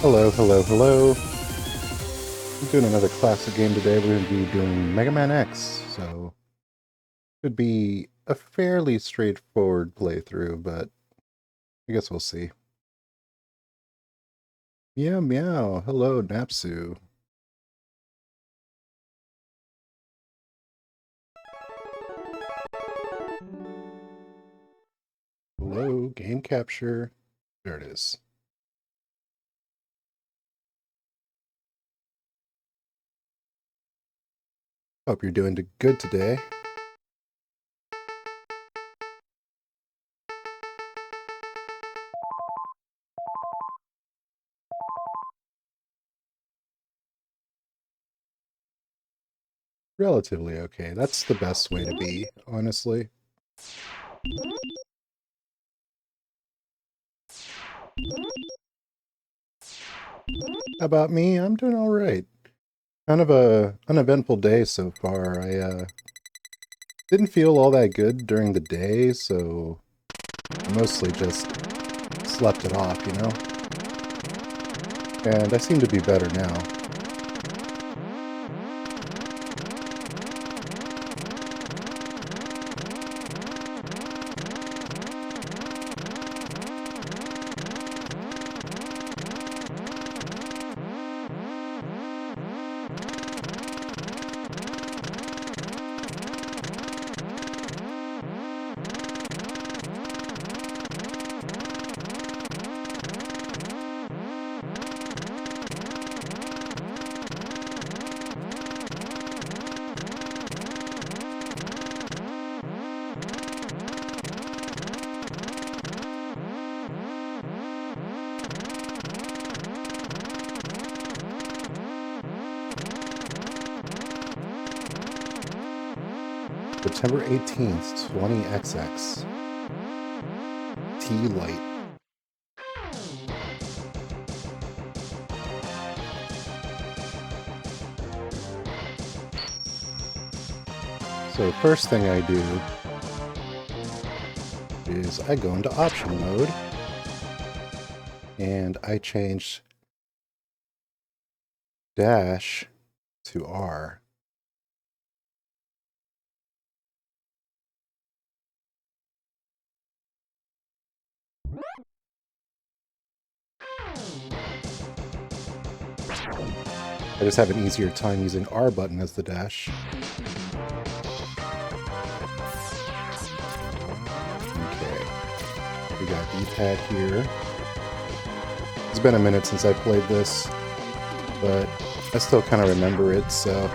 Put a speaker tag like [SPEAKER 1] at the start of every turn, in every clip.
[SPEAKER 1] Hello, hello, hello. I'm doing another classic game today. We're going to be doing Megaman X, so should be a fairly straightforward playthrough, but I guess we'll see. Meow meow. Hello, Napsu. Hello, game capture. There it is. Hope you're doing good today. Relatively okay. That's the best way to be, honestly. How about me? I'm doing all right. Kind of a uneventful day so far. I didn't feel all that good during the day, so I mostly just slept it off, you know? And I seem to be better now. September 18th, 20XX. T-Light. So first thing I do is I go into option mode and I change dash to R. I just have an easier time using R button as the dash. Okay. We got D-pad here. It's been a minute since I played this, but I still kind of remember it, so...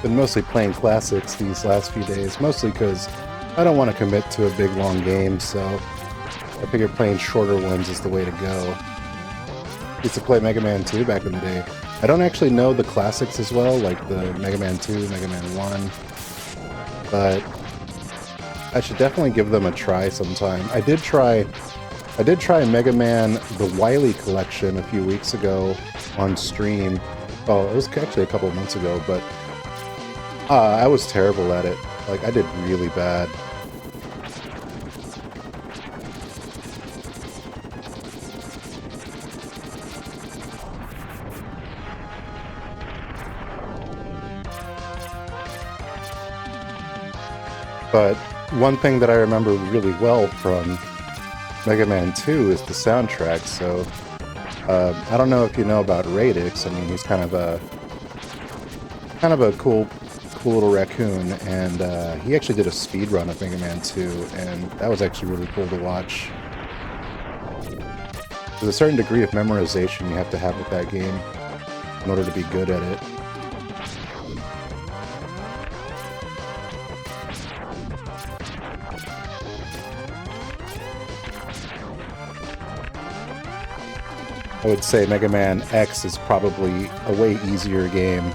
[SPEAKER 1] Been mostly playing classics these last few days, mostly because I don't want to commit to a big long game, so I figured playing shorter ones is the way to go. Used to play Mega Man 2 back in the day. I don't actually know the classics as well, like the Mega Man 2, Mega Man 1, but I should definitely give them a try sometime. I did try Mega Man the Wily Collection a few weeks ago on stream. Oh, it was actually a couple of months ago, but I was terrible at it. Like, I did really bad. But one thing that I remember really well from Mega Man 2 is the soundtrack, so I don't know if you know about Radix. I mean, he's kind of a cool little raccoon, and he actually did a speed run of Mega Man 2, and that was actually really cool to watch. There's a certain degree of memorization you have to have with that game in order to be good at it. I would say Mega Man X is probably a way easier game.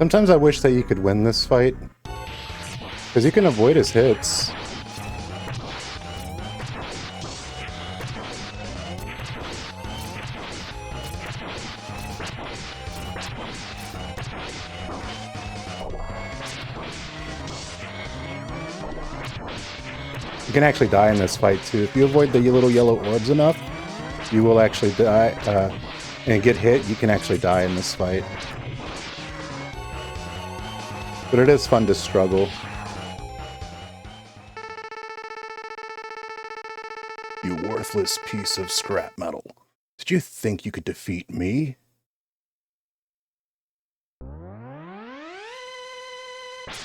[SPEAKER 1] Sometimes I wish that you could win this fight, because you can avoid his hits. You can actually die in this fight too. If you avoid the little yellow orbs enough, you will actually die, and get hit. You can actually die in this fight. But it is fun to struggle. You worthless piece of scrap metal. Did you think you could defeat me?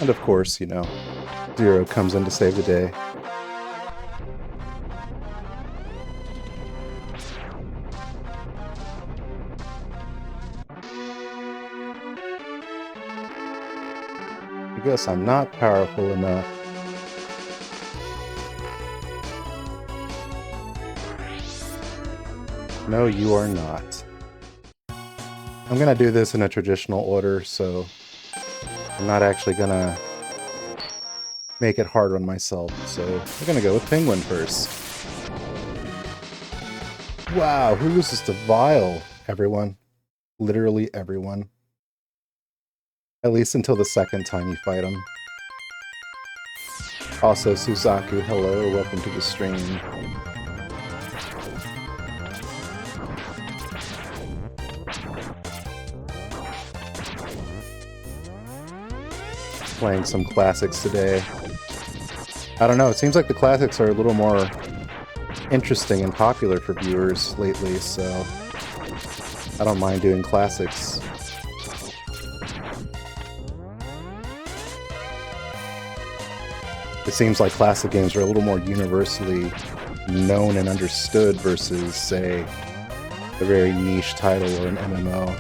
[SPEAKER 1] And of course, you know, Zero comes in to save the day. I guess I'm not powerful enough. No, you are not. I'm gonna do this in a traditional order, so I'm not actually gonna make it hard on myself. So we're gonna go with Penguin first. Wow, who loses to Vile? Everyone. Literally everyone. At least until the second time you fight him. Also, Suzaku, hello, welcome to the stream. Playing some classics today. I don't know, it seems like the classics are a little more interesting and popular for viewers lately, so I don't mind doing classics. It seems like classic games are a little more universally known and understood versus, say, a very niche title or an MMO.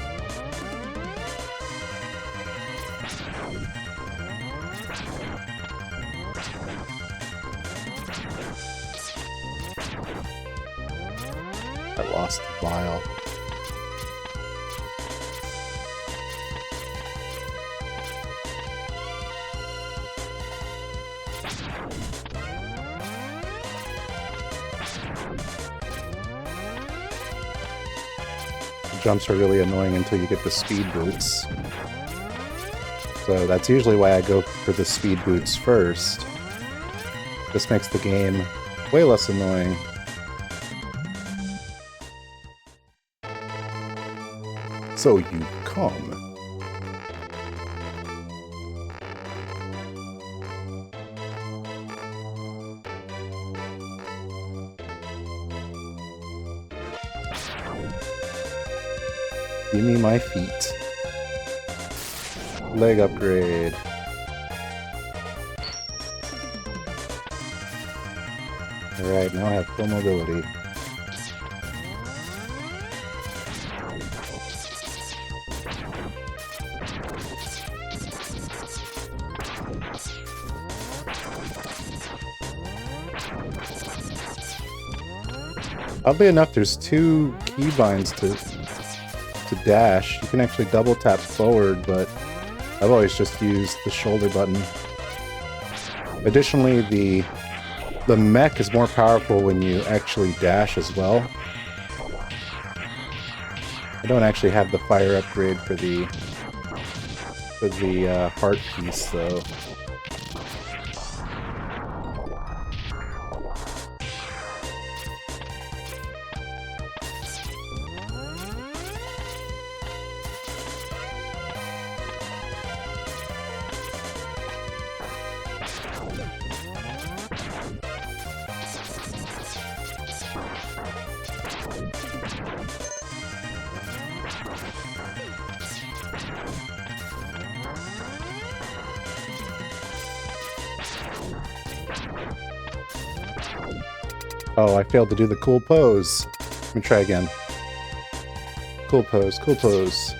[SPEAKER 1] I lost the vial. Jumps are really annoying until you get the speed boots. So that's usually why I go for the speed boots first. This makes the game way less annoying. So you come. Give me my feet. Leg upgrade. Alright, now I have full mobility. Oddly enough, there's two keybinds to dash. You can actually double tap forward, but I've always just used the shoulder button. Additionally, the mech is more powerful when you actually dash as well. I don't actually have the fire upgrade for the heart piece though. Oh, I failed to do the cool pose. Let me try again. Cool pose, cool pose.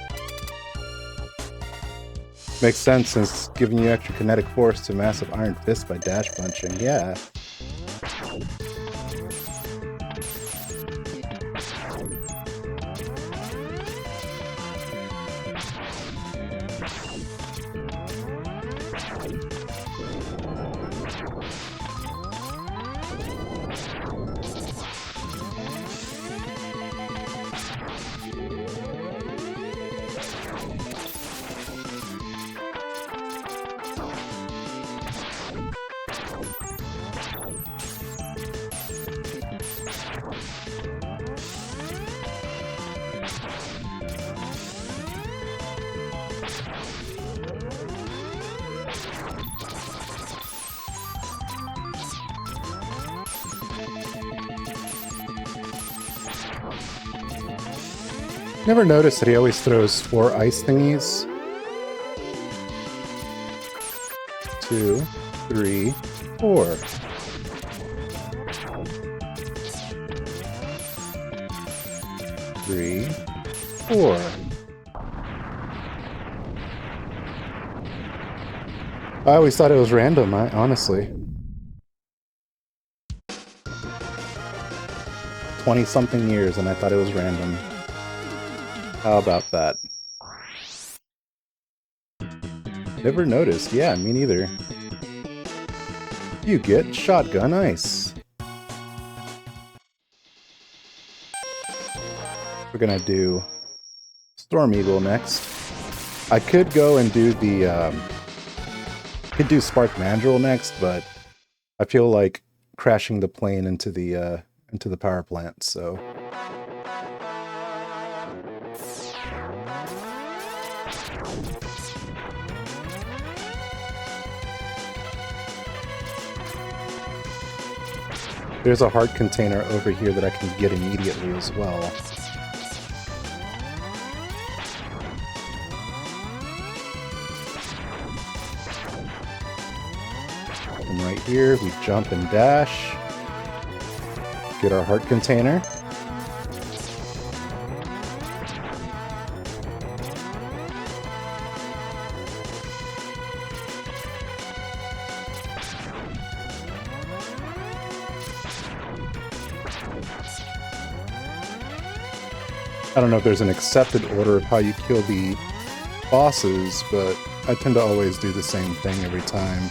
[SPEAKER 1] Makes sense since giving you extra kinetic force to massive iron fist by dash punching. Yeah. Never noticed that he always throws 4 ice thingies. 2, 3, 4. Three, 4. I always thought it was random, honestly. 20-something years and I thought it was random. How about that? Never noticed. Yeah, me neither. You get shotgun ice. We're gonna do Storm Eagle next. I could go and do the could do Spark Mandrill next, but I feel like crashing the plane into the power plant, so there's a heart container over here that I can get immediately as well. And right here, we jump and dash. Get our heart container. I don't know if there's an accepted order of how you kill the bosses, but I tend to always do the same thing every time.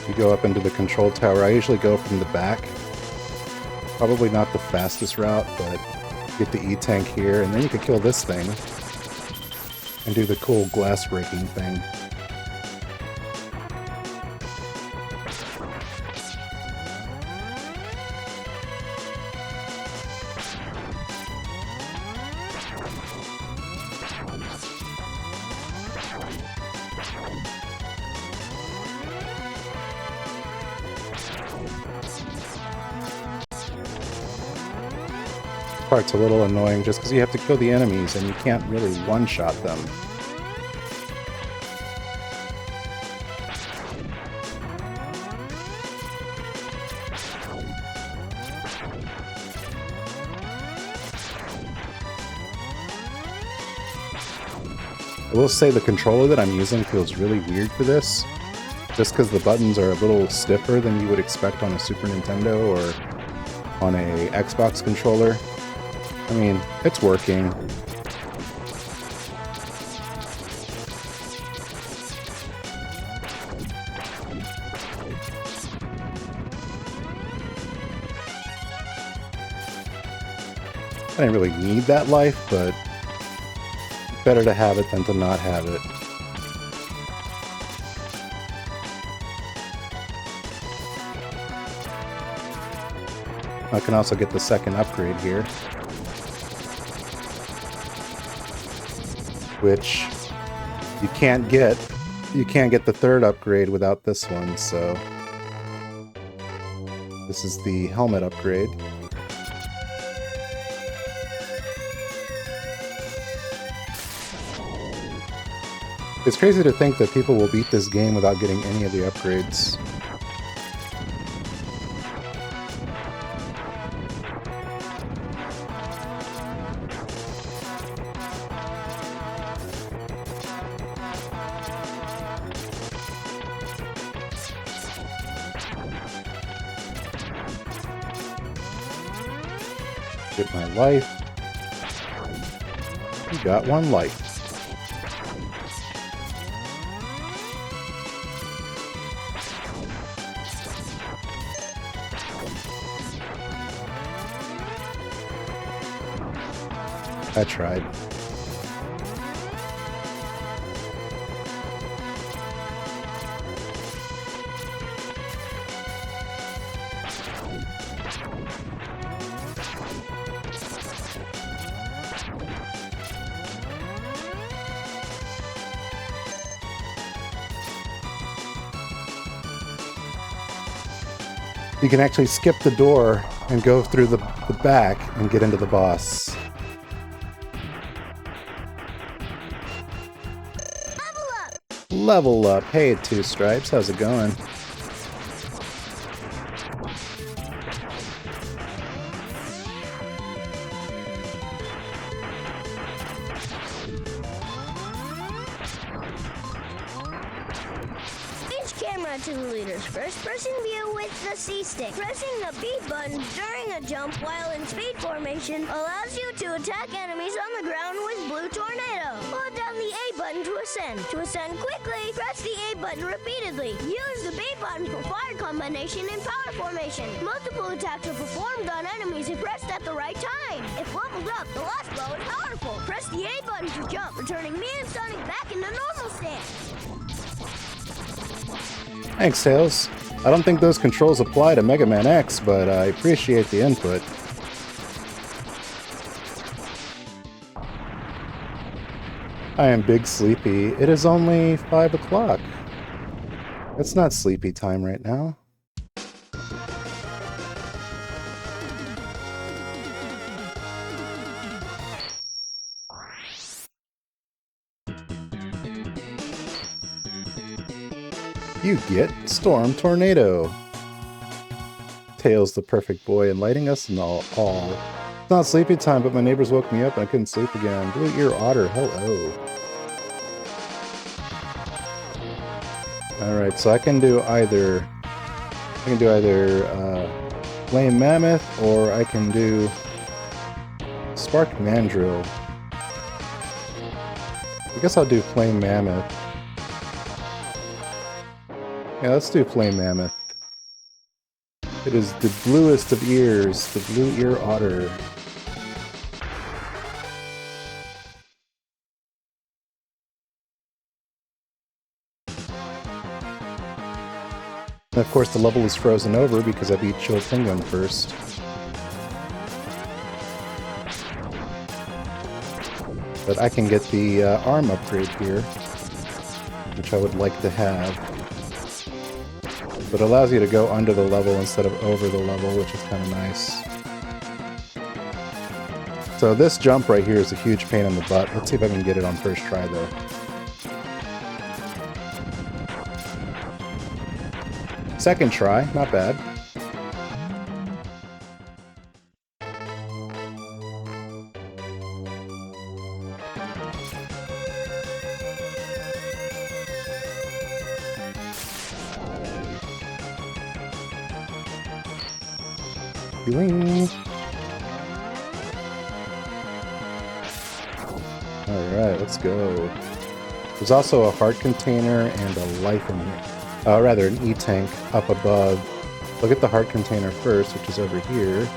[SPEAKER 1] You go up into the control tower. I usually go from the back. Probably not the fastest route, but get the E-tank here, and then you can kill this thing and do the cool glass breaking thing. Part's a little annoying just because you have to kill the enemies and you can't really one-shot them. I will say the controller that I'm using feels really weird for this, just because the buttons are a little stiffer than you would expect on a Super Nintendo or on a Xbox controller. I mean, it's working. I didn't really need that life, but better to have it than to not have it. I can also get the second upgrade here, which you can't get. You can't get the third upgrade without this one, so this is the helmet upgrade. It's crazy to think that people will beat this game without getting any of the upgrades. Get my life. You got one life. I tried. You can actually skip the door and go through the back and get into the boss. Level up! Hey, Two Stripes, how's it going?
[SPEAKER 2] To the leader's first-person view with the C-stick. Pressing the B button during a jump while in speed formation allows you to attack enemies on the ground with Blue Tornado. Hold down the A button to ascend. To ascend quickly, press the A button repeatedly. Use the B button for fire combination and power formation. Multiple attacks are performed on enemies if pressed at the right time. If leveled up, the last blow is powerful. Press the A button to jump, returning me and Sonic back into normal stance.
[SPEAKER 1] Thanks, Tails. I don't think those controls apply to Megaman X, but I appreciate the input. I am big sleepy. It is only 5 o'clock. It's not sleepy time right now. You get Storm Tornado. Tails the perfect boy, enlightening us all. It's not sleepy time, but my neighbors woke me up and I couldn't sleep again. Blue Ear Otter, hello. Alright, so I can do either Flame Mammoth or I can do Spark Mandrill. I guess I'll do Flame Mammoth. Yeah, let's do Flame Mammoth. It is the bluest of ears, the Blue Ear Otter. And of course the level is frozen over because I beat Chilled Penguin first. But I can get the arm upgrade here, which I would like to have. But it allows you to go under the level instead of over the level, which is kind of nice. So this jump right here is a huge pain in the butt. Let's see if I can get it on first try, though. Second try, not bad. Alright, let's go. There's also a heart container and a life in here. Rather, an E-tank up above. Look at the heart container first, which is over here.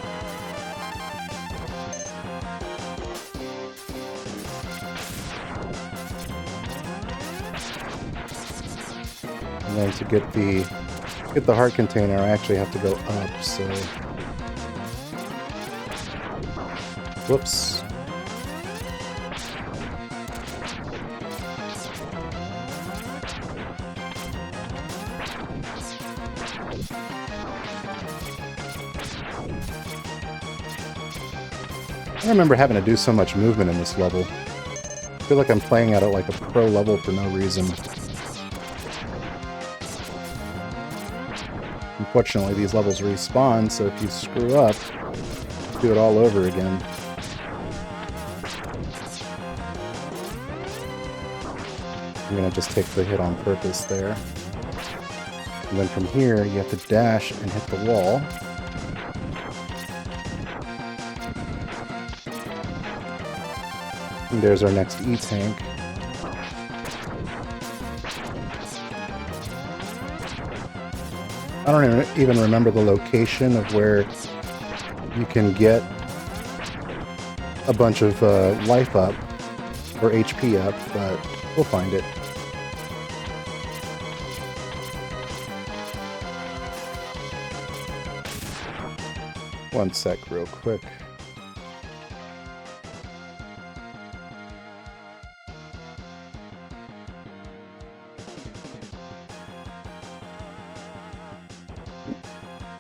[SPEAKER 1] And then to get the heart container, I actually have to go up, so... Whoops. I remember having to do so much movement in this level. I feel like I'm playing at it like a pro level for no reason. Unfortunately, these levels respawn, so if you screw up, do it all over again. I'm gonna just take the hit on purpose there. And then from here, you have to dash and hit the wall. And there's our next E-tank. I don't even remember the location of where you can get a bunch of life up, or HP up, but we'll find it. One sec, real quick.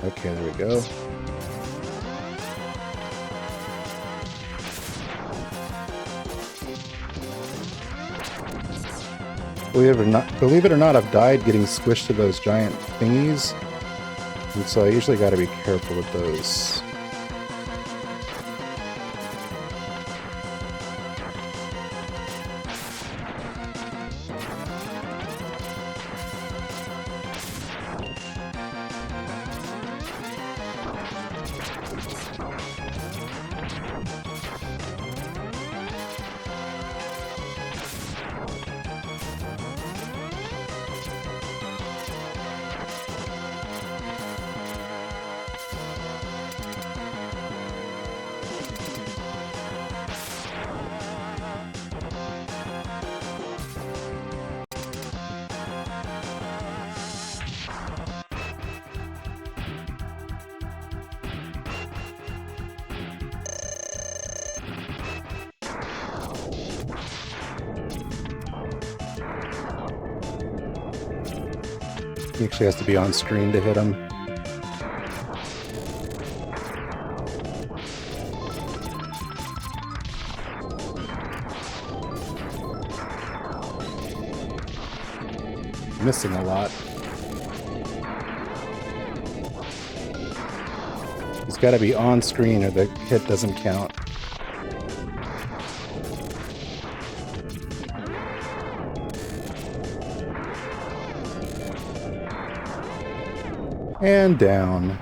[SPEAKER 1] Okay, there we go. Believe it or not, I've died getting squished to those giant thingies, and so I usually got to be careful with those. He actually has to be on screen to hit him. Missing a lot. He's got to be on screen or the hit doesn't count. And down.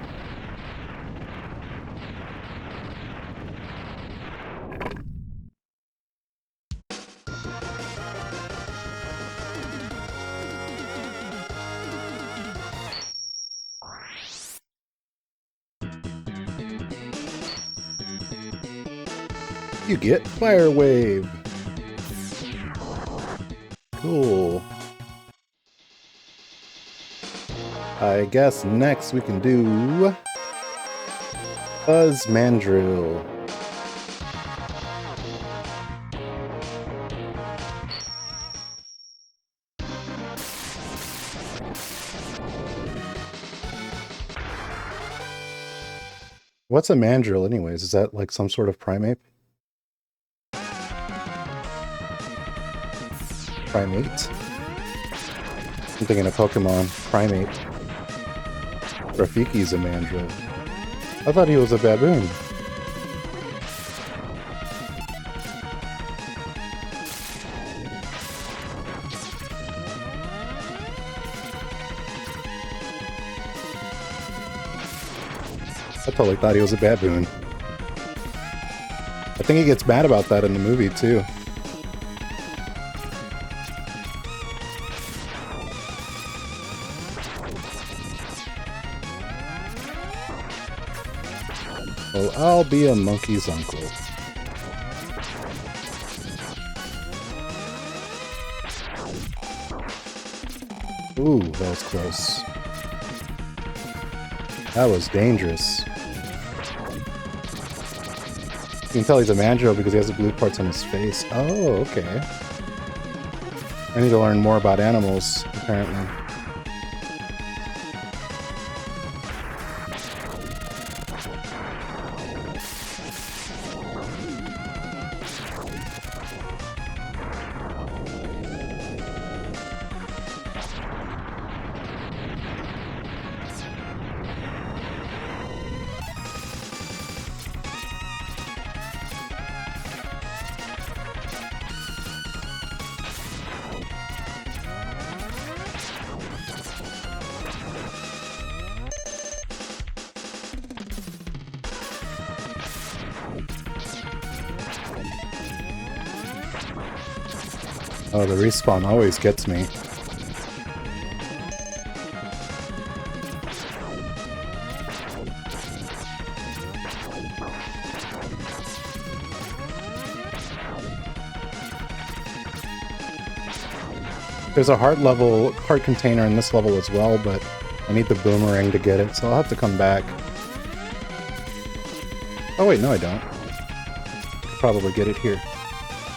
[SPEAKER 1] You get Fire Wave. Cool. I guess next we can do Buzz Mandrill. What's a mandrill anyways? Is that like some sort of primate? Primate? I'm thinking of Pokemon. Primate. Rafiki's a mandrill. I thought he was a baboon. I totally thought he was a baboon. I think he gets mad about that in the movie too. Well, I'll be a monkey's uncle. Ooh, that was close. That was dangerous. You can tell he's a mandrill because he has the blue parts on his face. Oh, okay. I need to learn more about animals, apparently. Oh, the respawn always gets me. There's a heart container in this level as well, but I need the boomerang to get it, so I'll have to come back. Oh wait, no I don't. Could probably get it here.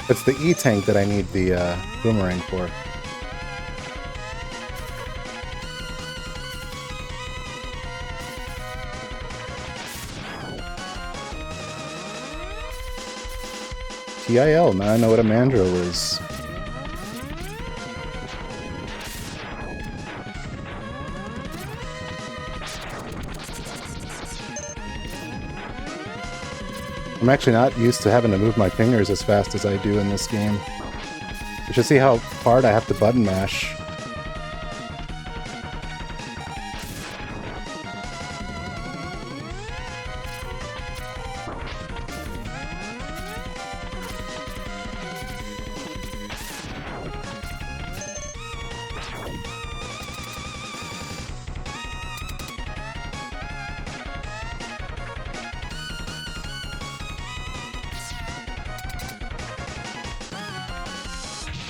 [SPEAKER 1] It's the E-tank that I need the boomerang for. TIL, now I know what a mandrill is. I'm actually not used to having to move my fingers as fast as I do in this game. You should see how hard I have to button mash.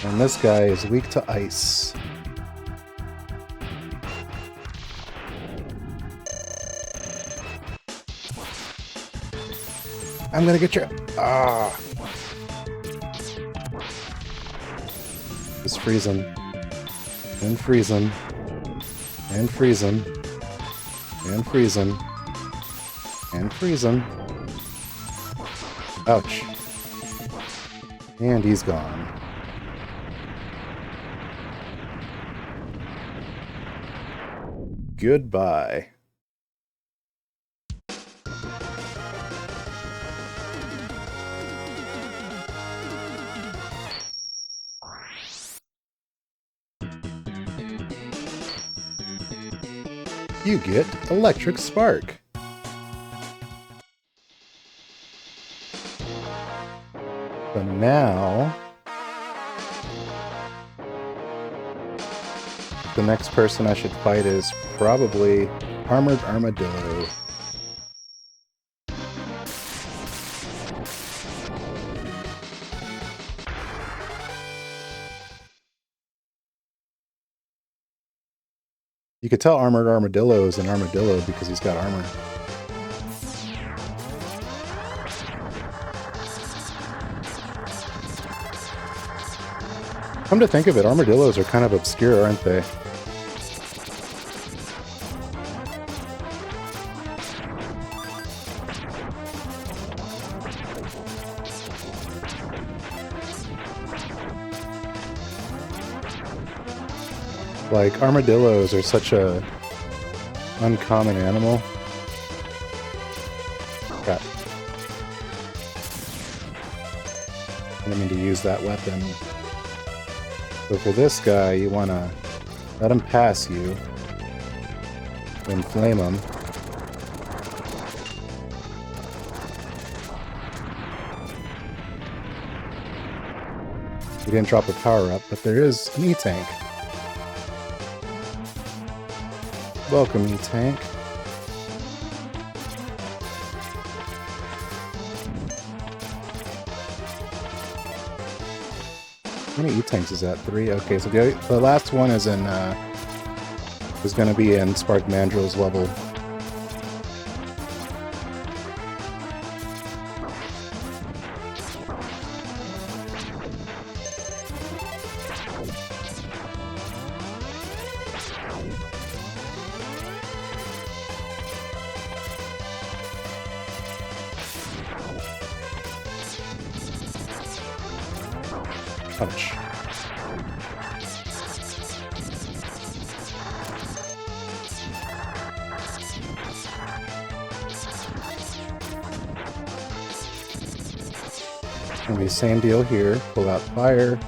[SPEAKER 1] And this guy is weak to ice. I'm gonna get your... Ah! Just freeze him. And freeze him. And freeze him. And freeze him. And freeze him. Ouch. And he's gone. Goodbye. You get Electric Spark. So now, the next person I should fight is probably Armored Armadillo. You could tell Armored Armadillo is an armadillo because he's got armor. Come to think of it, armadillos are kind of obscure, aren't they? Like, armadillos are such a uncommon animal. Crap. I didn't mean to use that weapon. So for this guy, you want to let him pass you, then flame him. We didn't drop a power-up, but there is an E-Tank. Welcome, E-Tank. How many E-Tanks is that? 3? Okay, so the last one is in, is going to be in Spark Mandrill's level. Ouch. Gonna be same deal here. Pull out fire.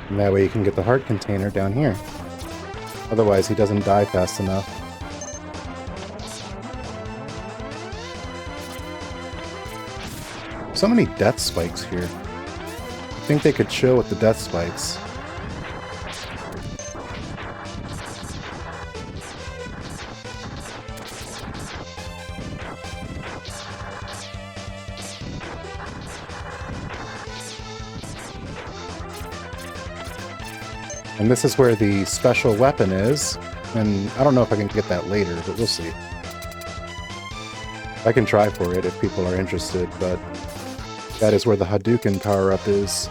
[SPEAKER 1] And that way you can get the heart container down here. Otherwise, he doesn't die fast enough. So many death spikes here. I think they could chill with the death spikes. And this is where the special weapon is, and I don't know if I can get that later, but we'll see. I can try for it if people are interested, but that is where the Hadouken power-up is.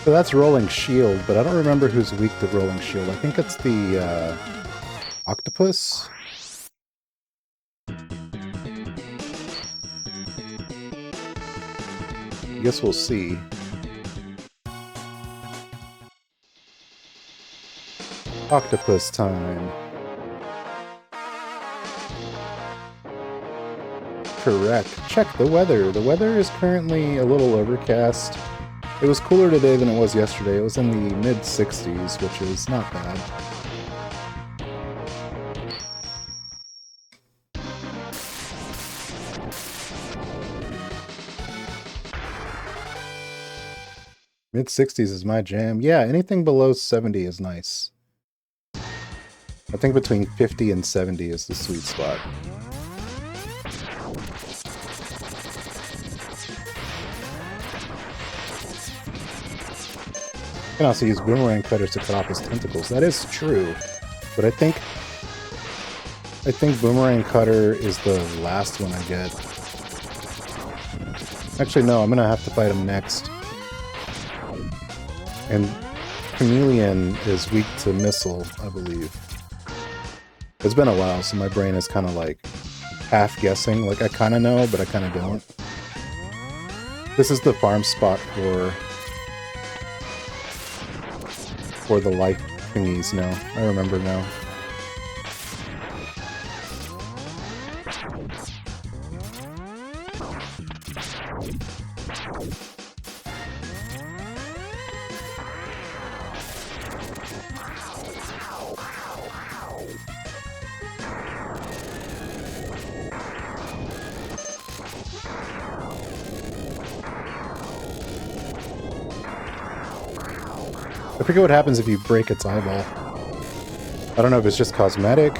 [SPEAKER 1] So that's Rolling Shield, but I don't remember who's weak to Rolling Shield. I think it's the Octopus. I guess we'll see. Octopus time. Correct. Check the weather. The weather is currently a little overcast. It was cooler today than it was yesterday. It was in the mid-60s, which is not bad. Mid-60s is my jam. Yeah, anything below 70 is nice. I think between 50 and 70 is the sweet spot. You can also use boomerang cutters to cut off his tentacles. That is true, but I think boomerang cutter is the last one I get. Actually, no, I'm gonna have to fight him next. And Chameleon is weak to missile, I believe. It's been a while, so my brain is kind of like half guessing. Like I kind of know, but I kind of don't. This is the farm spot for the life thingies now. I remember now. I forget what happens if you break its eyeball. I don't know if it's just cosmetic.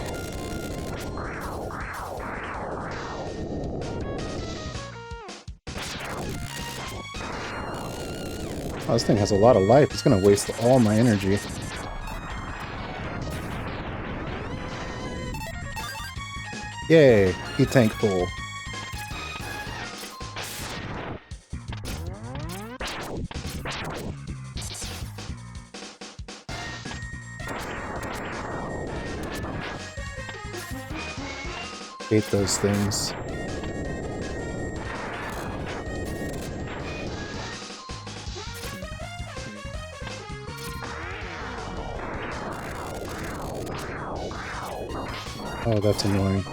[SPEAKER 1] Oh, this thing has a lot of life. It's gonna waste all my energy. Yay! E-tank full. Hate those things. Oh, that's annoying.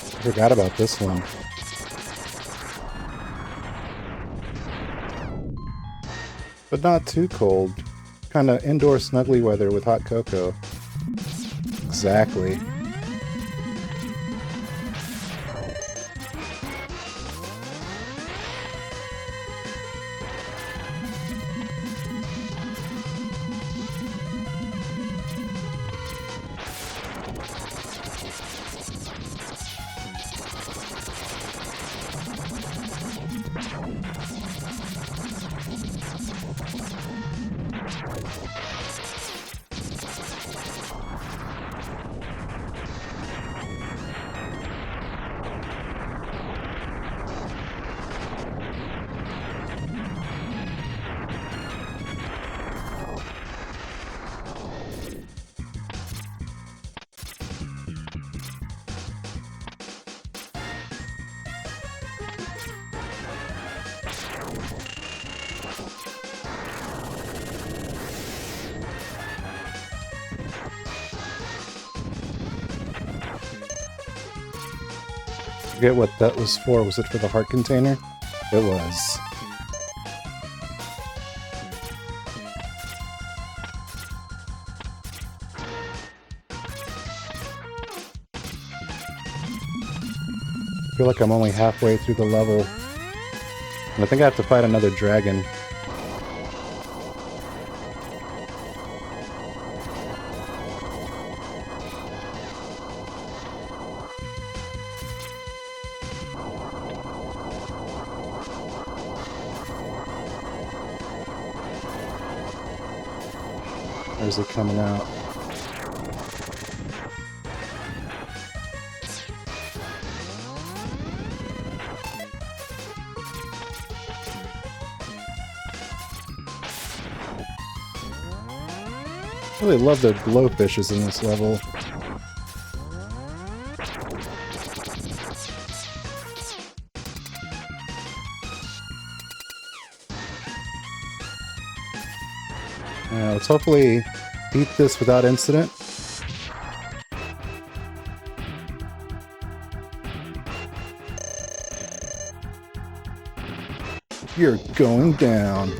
[SPEAKER 1] I forgot about this one. But not too cold. Kind of indoor snuggly weather with hot cocoa. Exactly. Forget what that was for. Was it for the heart container? It was. I feel like I'm only halfway through the level. And I think I have to fight another dragon. Where's he coming out? I really love the glowfishes in this level. Let's hopefully beat this without incident. You're going down.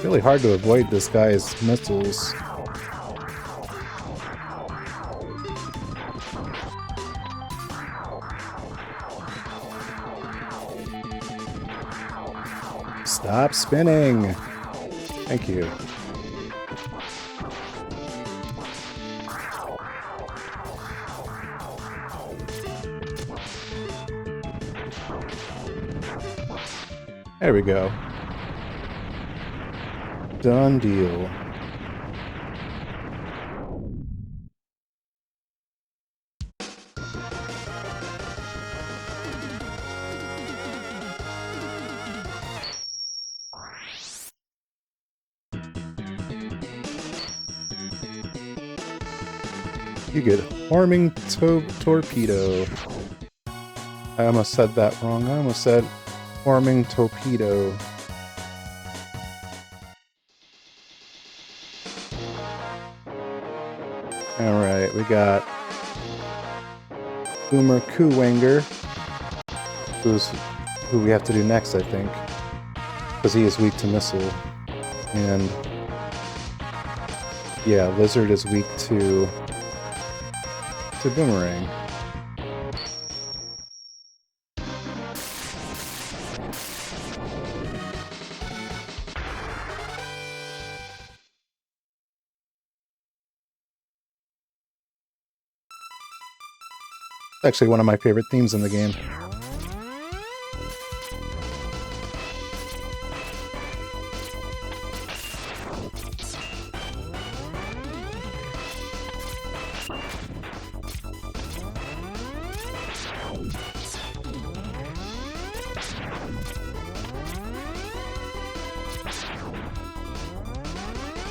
[SPEAKER 1] Really hard to avoid this guy's missiles. Stop spinning! Thank you. There we go. Done deal. You get Horming Torpedo. I almost said that wrong. I almost said Horming Torpedo. Alright, we got Boomer Kuwanger, who we have to do next, I think, because he is weak to missile. And yeah, Lizard is weak to Boomerang. Actually one of my favorite themes in the game.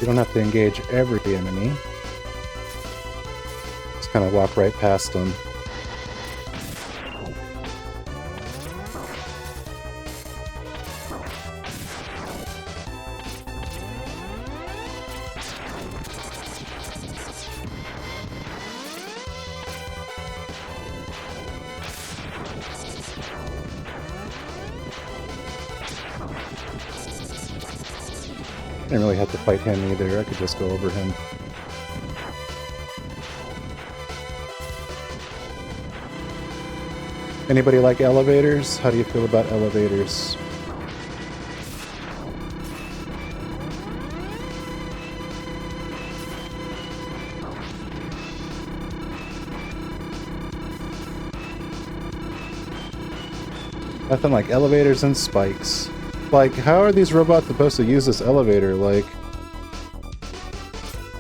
[SPEAKER 1] You don't have to engage every enemy. Just kind of walk right past them. I didn't really have to fight him either, I could just go over him. Anybody like elevators? How do you feel about elevators? Nothing like elevators and spikes. Like, how are these robots supposed to use this elevator? Like,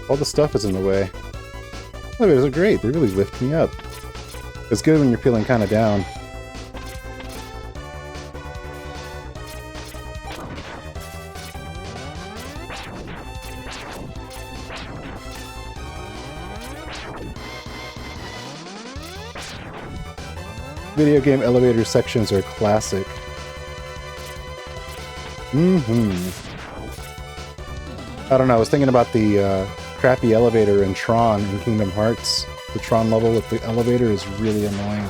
[SPEAKER 1] all the stuff is in the way. Elevators are great, they really lift me up. It's good when you're feeling kind of down. Video game elevator sections are classic. I don't know, I was thinking about the crappy elevator in Tron in Kingdom Hearts. The Tron level with the elevator is really annoying.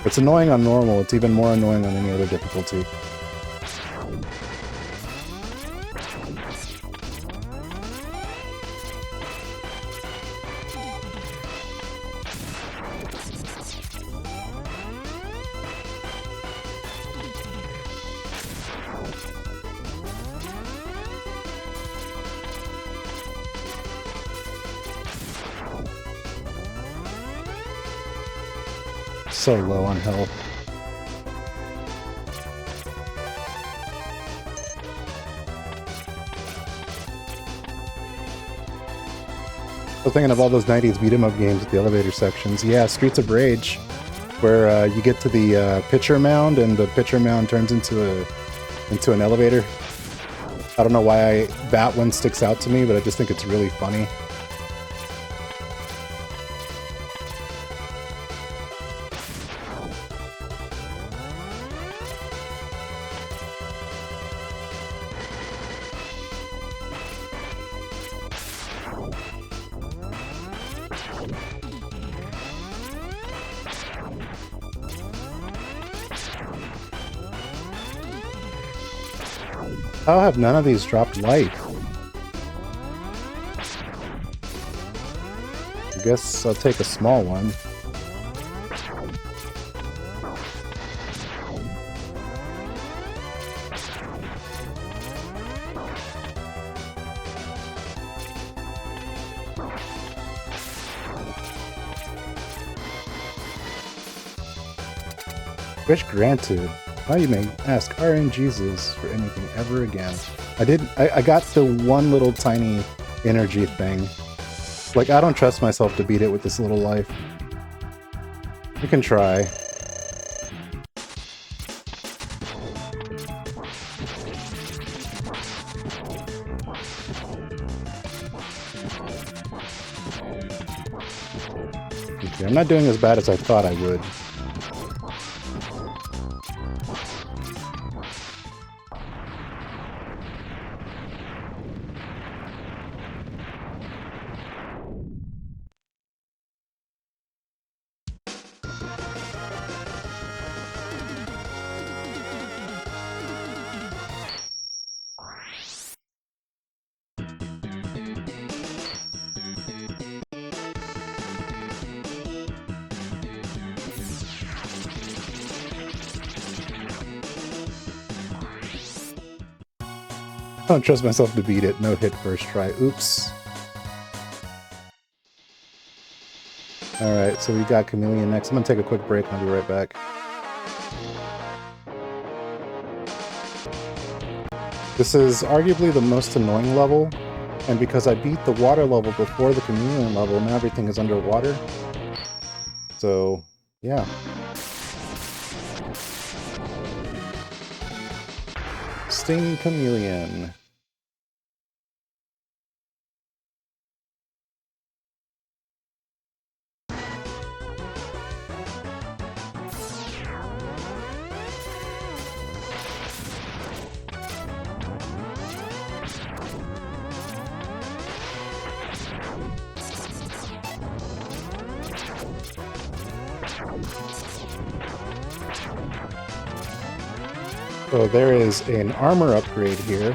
[SPEAKER 1] It's annoying on normal, it's even more annoying on any other difficulty. So low on health. was thinking of all those 90s beat 'em up games with the elevator sections. Yeah, Streets of Rage, where you get to the pitcher mound and the pitcher mound turns into an elevator. I don't know why that one sticks out to me, but I just think it's really funny. How have none of these dropped life? I guess I'll take a small one. Wish granted. Now you may ask RNGesus for anything ever again. I got the one little tiny energy thing. Like, I don't trust myself to beat it with this little life. You can try. Okay, I'm not doing as bad as I thought I would. I don't trust myself to beat it. No hit first try. Oops. Alright, so we got Chameleon next. I'm gonna take a quick break and I'll be right back. This is arguably the most annoying level, and because I beat the water level before the Chameleon level, now everything is underwater. So, yeah. Sting Chameleon. So there is an armor upgrade here.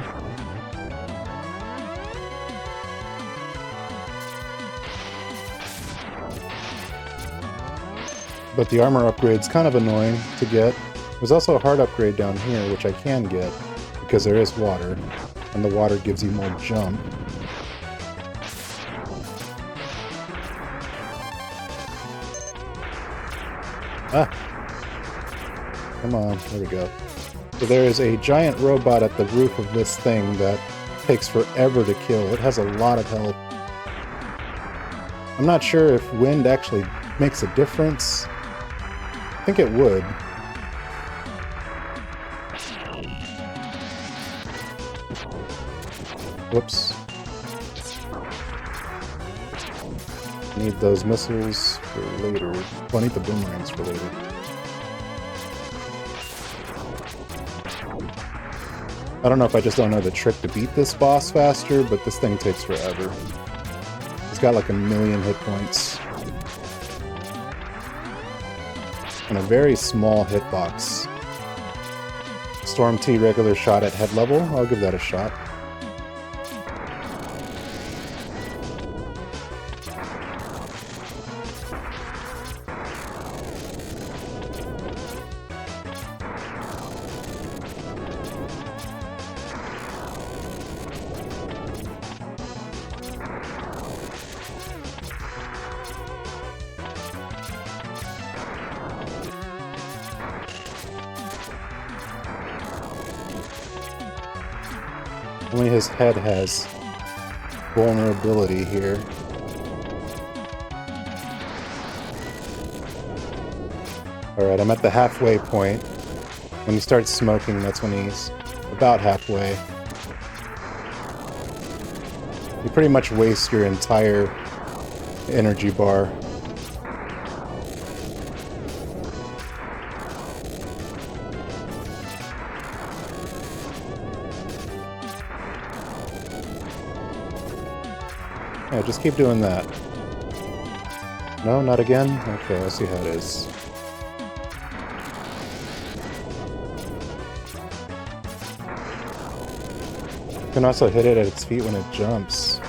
[SPEAKER 1] But the armor upgrade's kind of annoying to get. There's also a hard upgrade down here, which I can get, because there is water, and the water gives you more jump. Ah! Come on, there we go. So there is a giant robot at the roof of this thing that takes forever to kill. It has a lot of health. I'm not sure if wind actually makes a difference. I think it would. Whoops. Need those missiles for later. Well, I need the boomerangs for later. I don't know if I just don't know the trick to beat this boss faster, but this thing takes forever. It's got like 1,000,000 hit points. And a very small hitbox. Storm T regular shot at head level. I'll give that a shot. Only his head has vulnerability here. Alright, I'm at the halfway point. When he starts smoking, that's when he's about halfway. You pretty much waste your entire energy bar. Yeah, just keep doing that. No, not again? Okay, I'll see how it is. You can also hit it at its feet when it jumps.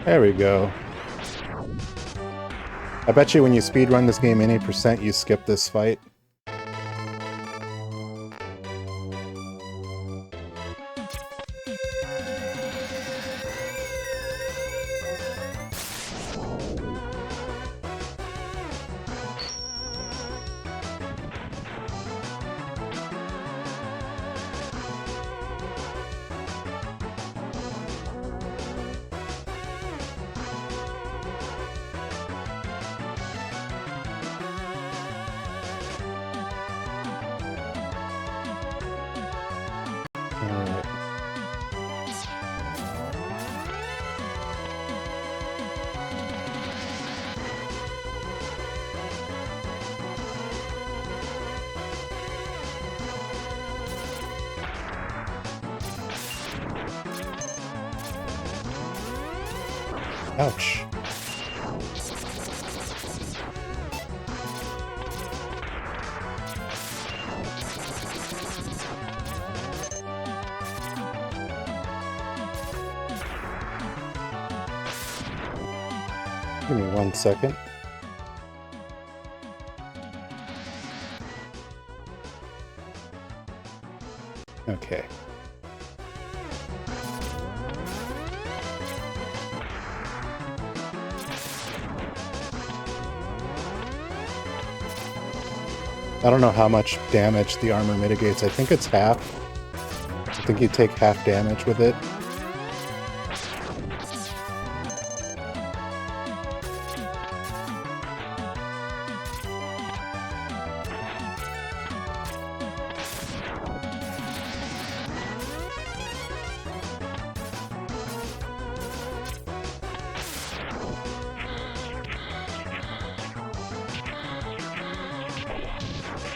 [SPEAKER 1] There we go. I bet you when you speedrun this game any percent, you skip this fight. Ouch. Give me 1 second. Okay. I don't know how much damage the armor mitigates. I think it's half. I think you take half damage with it.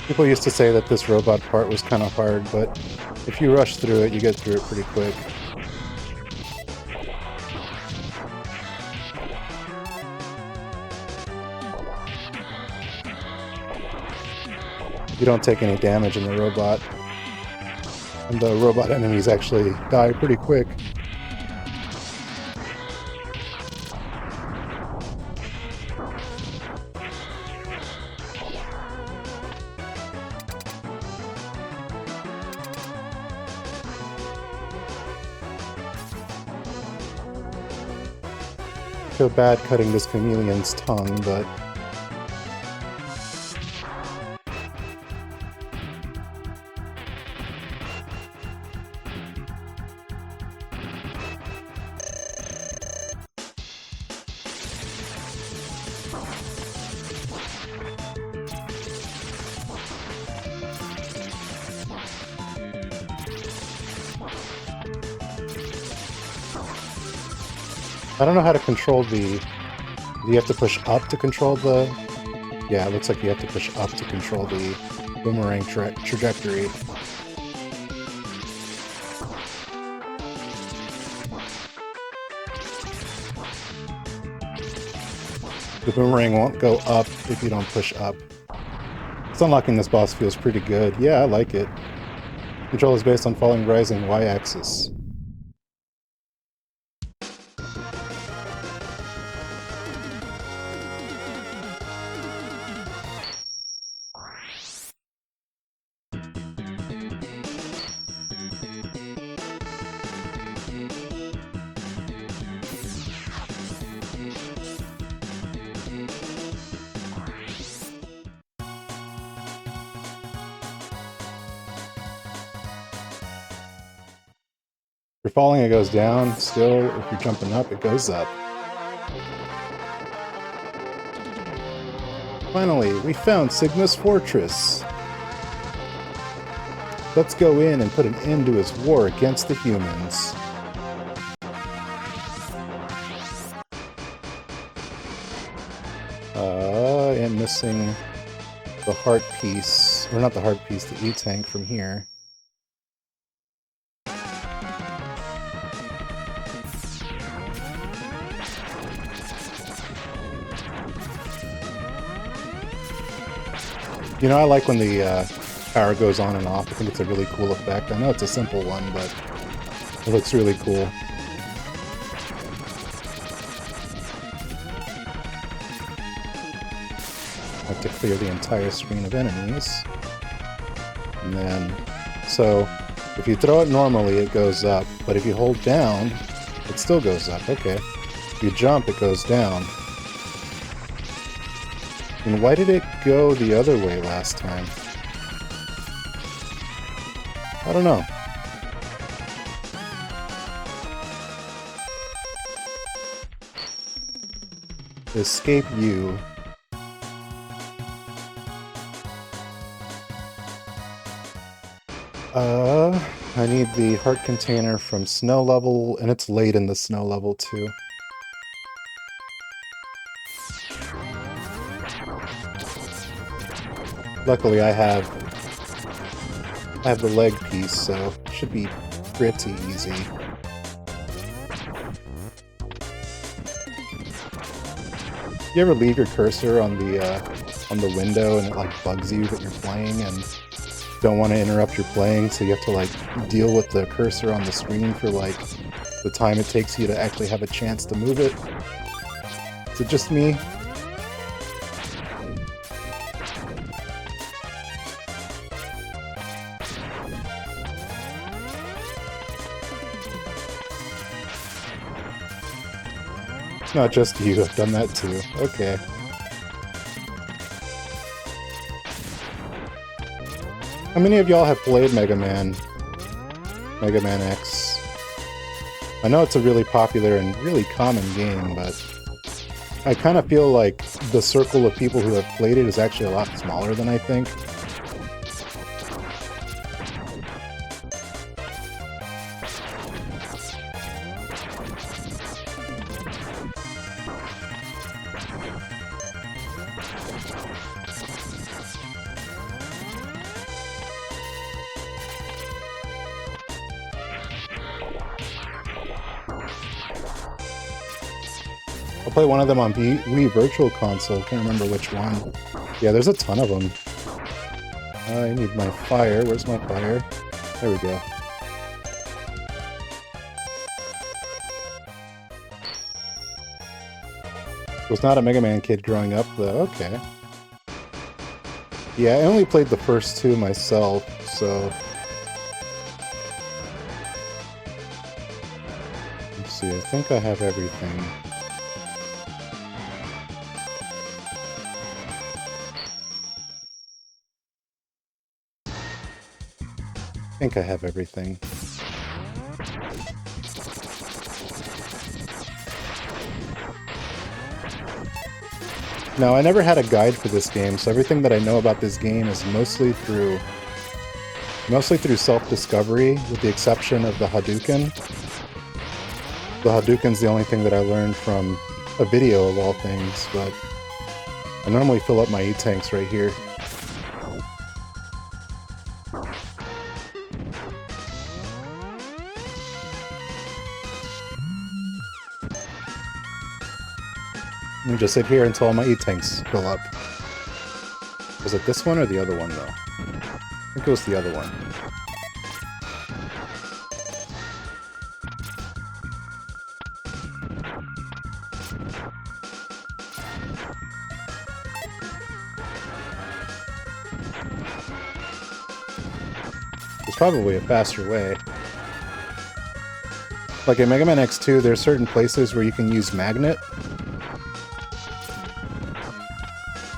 [SPEAKER 1] People used to say that this robot part was kind of hard, but if you rush through it, you get through it pretty quick. You don't take any damage in the robot, and the robot enemies actually die pretty quick. I feel bad cutting this chameleon's tongue, but I don't know how to control the... Do you have to push up to control the... Yeah, it looks like you have to push up to control the boomerang trajectory. The boomerang won't go up if you don't push up. So unlocking this boss feels pretty good. Yeah, I like it. Control is based on falling rising y-axis. you're falling, it goes down. Still, if you're jumping up, it goes up. Finally, we found Sigma's fortress. Let's go in and put an end to his war against the humans. And missing the heart piece, or not the heart piece, the E-tank from here. You know, I like when the power goes on and off. I think it's a really cool effect. I know it's a simple one, but it looks really cool. I have to clear the entire screen of enemies. And then, so, if you throw it normally, it goes up. But if you hold down, it still goes up. Okay. If you jump, it goes down. And why did it go the other way last time? I don't know. Escape U. I need the heart container from snow level, and it's late in the snow level too. Luckily I have the leg piece, so it should be pretty easy. You ever leave your cursor on the window and it like bugs you that you're playing and don't want to interrupt your playing, so you have to like deal with the cursor on the screen for like the time it takes you to actually have a chance to move it? Is it just me? It's not just you, I've done that too. Okay. How many of y'all have played Megaman X? I know it's a really popular and really common game, but I kind of feel like the circle of people who have played it is actually a lot smaller than I think. I'll play one of them on Wii Virtual Console, can't remember which one. Yeah, there's a ton of them. I need my fire, where's my fire? There we go. Was not a Mega Man kid growing up though, okay. Yeah, I only played the first two myself, so... Let's see, I think I have everything. I think I have everything. Now, I never had a guide for this game, so everything that I know about this game is mostly through self-discovery, with the exception of the Hadouken. The Hadouken's the only thing that I learned from a video of all things, but I normally fill up my E-tanks right here. Let me just sit here until all my E-tanks fill up. Was it this one or the other one, though? I think it was the other one. There's probably a faster way. Like in Mega Man X2, there are certain places where you can use magnet.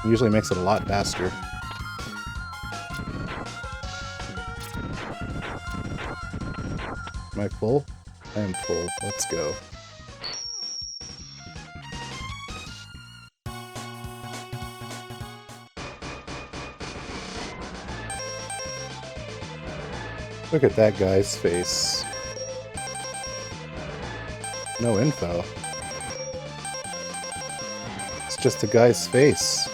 [SPEAKER 1] It usually makes it a lot faster. Am I full? I am full. Let's go. Look at that guy's face. No info. It's just a guy's face.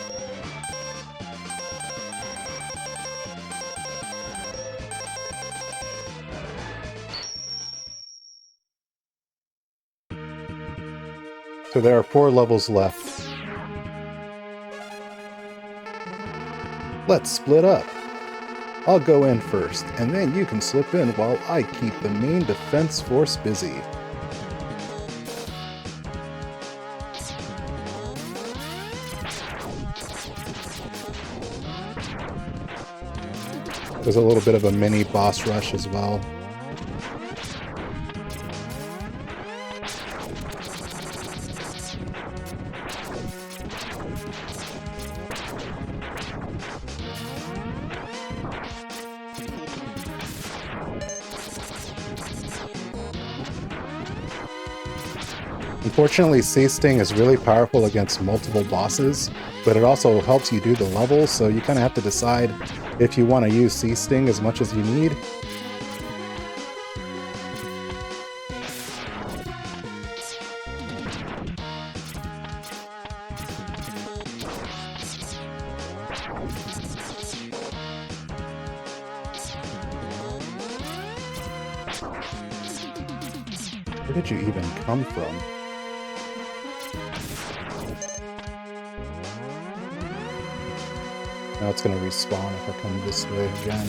[SPEAKER 1] So there are 4 levels left. Let's split up. I'll go in first, and then you can slip in while I keep the main defense force busy. There's a little bit of a mini boss rush as well. Unfortunately, C-Sting is really powerful against multiple bosses, but it also helps you do the level, so you kind of have to decide if you want to use C-Sting as much as you need. Where did you even come from? Now it's going to respawn if I come this way again.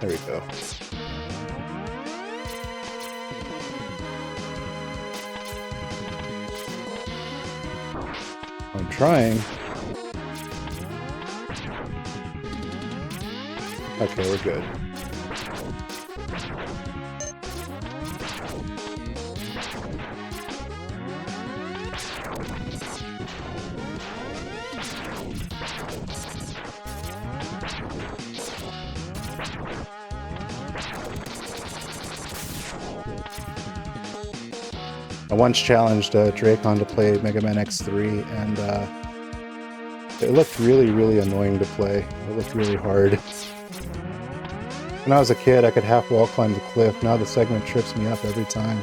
[SPEAKER 1] There we go. I'm trying. Okay, we're good. I once challenged Dracon to play Megaman X3, and it looked really, really annoying to play. It looked really hard. When I was a kid, I could half wall climb the cliff. Now the segment trips me up every time.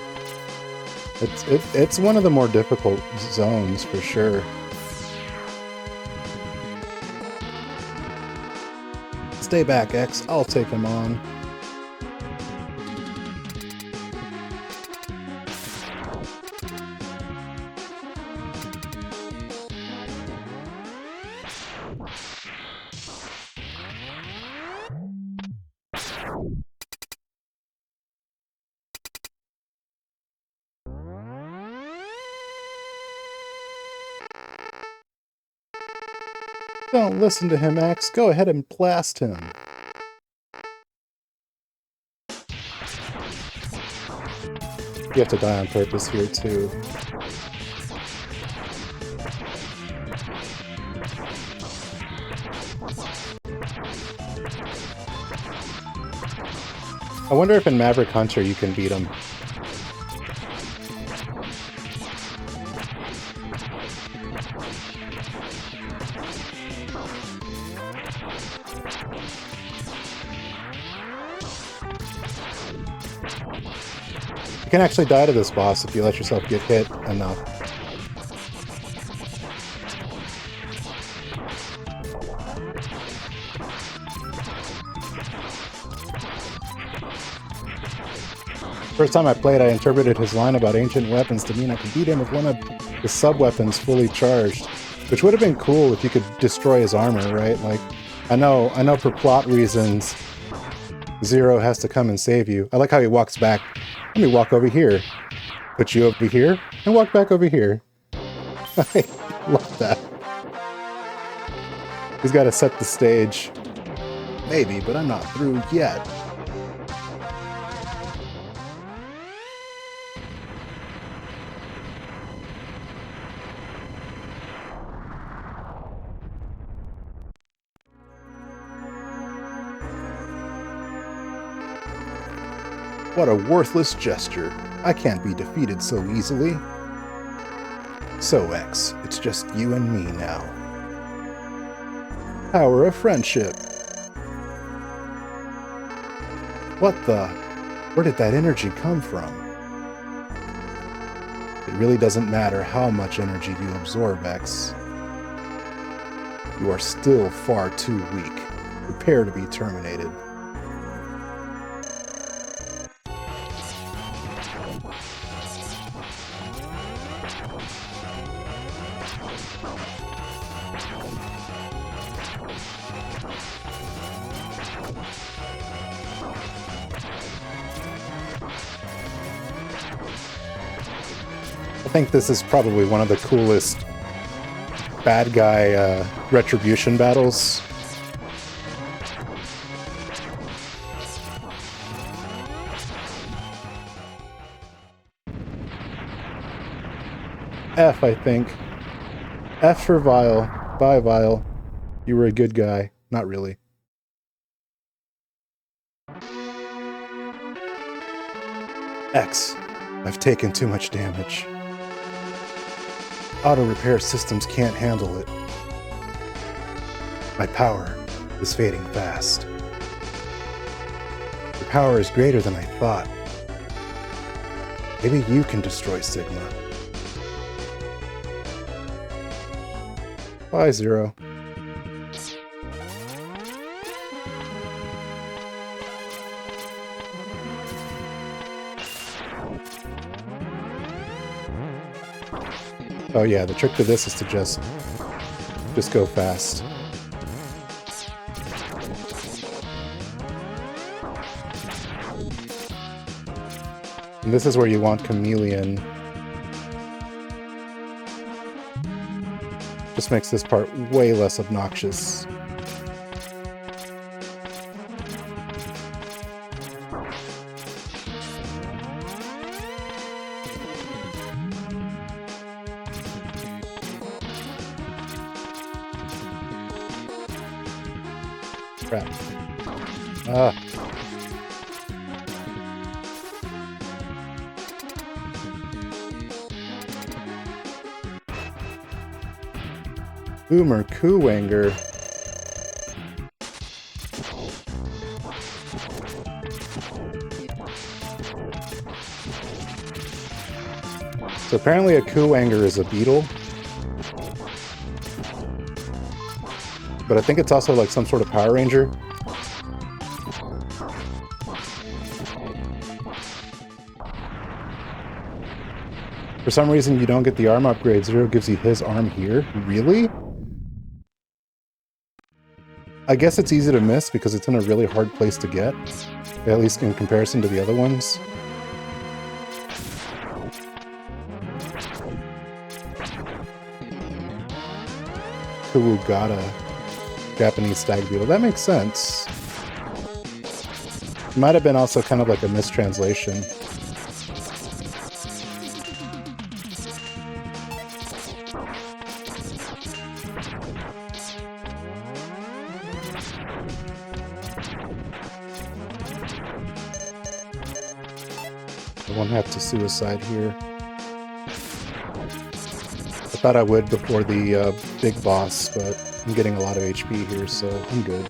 [SPEAKER 1] It's one of the more difficult zones, for sure. Stay back, X. I'll take him on. Don't listen to him, X. Go ahead and blast him. You have to die on purpose here, too. I wonder if in Maverick Hunter you can beat him. You can actually die to this boss if you let yourself get hit enough. First time I played, I interpreted his line about ancient weapons to mean I could beat him with one of the sub-weapons fully charged, which would have been cool if you could destroy his armor, right? Like, I know for plot reasons, Zero has to come and save you. I like how he walks back. Let me walk over here. Put you over here, and walk back over here. I love that. He's got to set the stage. Maybe, but I'm not through yet. What a worthless gesture. I can't be defeated so easily. So, X, it's just you and me now. Power of friendship. What the? Where did that energy come from? It really doesn't matter how much energy you absorb, X. You are still far too weak. Prepare to be terminated. I think this is probably one of the coolest bad guy retribution battles. F, I think. F for Vile. Bye, Vile. You were a good guy. Not really. X. I've taken too much damage. Auto repair systems can't handle it. My power is fading fast. Your power is greater than I thought. Maybe you can destroy Sigma. Bye, Zero. Oh yeah, the trick to this is to just go fast. And this is where you want Chameleon. Just makes this part way less obnoxious. Crap. Ah. Boomer Kuwanger. So apparently a Kuwanger is a beetle. But I think it's also like some sort of Power Ranger. For some reason you don't get the arm upgrade. Zero gives you his arm here. Really? I guess it's easy to miss because it's in a really hard place to get. At least in comparison to the other ones. Kuwagata. Japanese stag beetle. That makes sense. It might have been also kind of like a mistranslation. I won't have to suicide here. I thought I would before the big boss, but I'm getting a lot of HP here, so I'm good.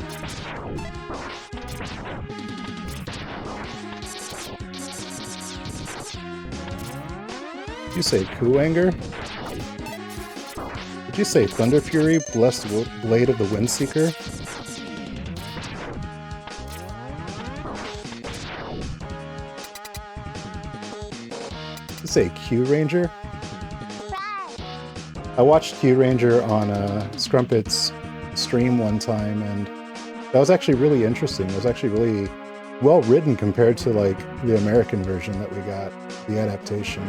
[SPEAKER 1] Did you say Kuwanger? Did you say Thunder Fury, Blessed Blade of the Windseeker? Did you say Q Ranger? I watched Q Ranger on Scrumpet's stream one time, and that was actually really interesting. It was actually really well written compared to like the American version that we got, the adaptation.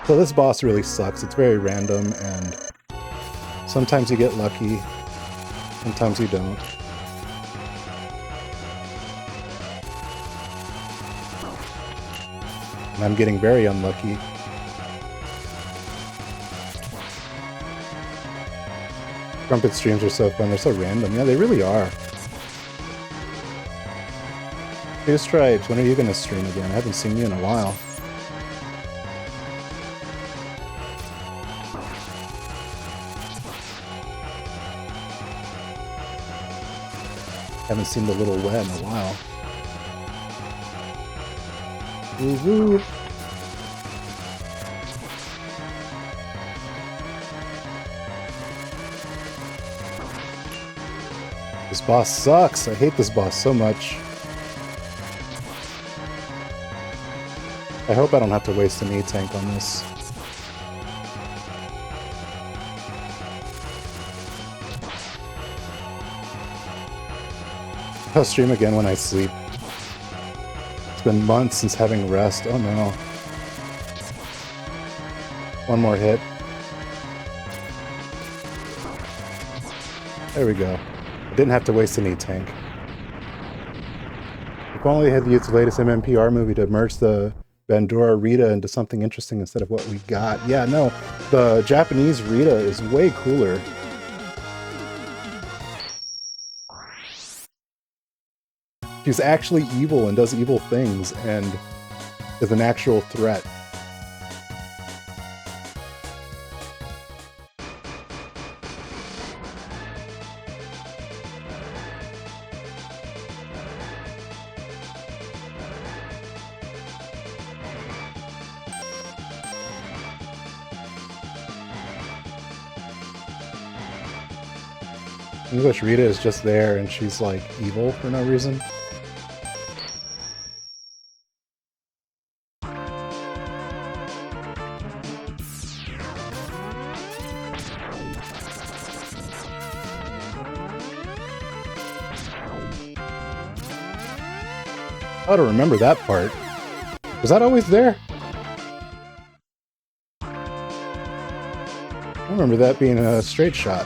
[SPEAKER 1] So this boss really sucks. It's very random, and sometimes you get lucky, sometimes you don't. And I'm getting very unlucky. Trumpet streams are so fun. They're so random. Yeah, they really are. Two Stripes, when are you gonna stream again? I haven't seen you in a while. Haven't seen the little wet in a while. Woo-hoo! This boss sucks. I hate this boss so much. I hope I don't have to waste an E-tank on this. I'll stream again when I sleep. It's been months since having rest. Oh no. One more hit. There we go. I didn't have to waste an E-tank. If only they had used the latest MMPR movie to merge the Bandura Rita into something interesting instead of what we got. Yeah, no, the Japanese Rita is way cooler. She's actually evil and does evil things and is an actual threat. English Rita is just there and she's like evil for no reason. I don't remember that part. Was that always there? I remember that being a straight shot.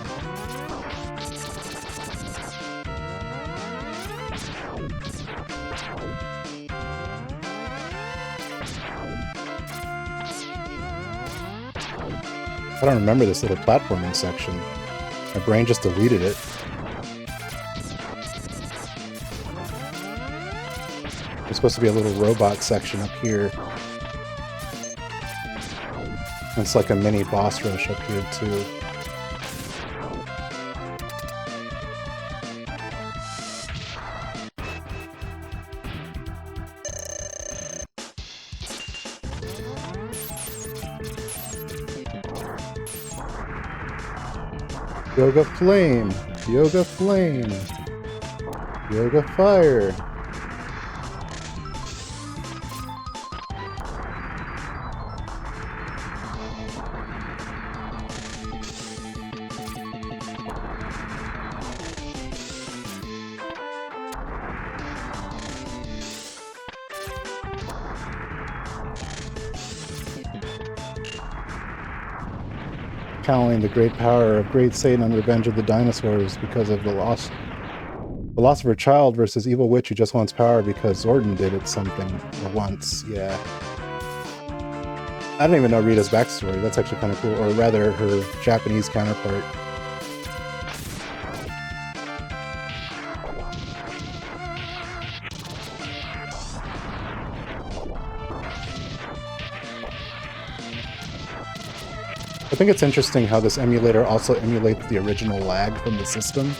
[SPEAKER 1] I don't remember this little platforming section. My brain just deleted it. There's supposed to be a little robot section up here. It's like a mini boss rush up here too. Yoga Flame, Yoga Flame, Yoga Fire. Channeling the great power of Great Satan on Revenge of the Dinosaurs because of the loss of her child versus Evil Witch who just wants power because Zordon did it something or once. Yeah. I don't even know Rita's backstory. That's actually kind of cool. Or rather, her Japanese counterpart. I think it's interesting how this emulator also emulates the original lag from the system.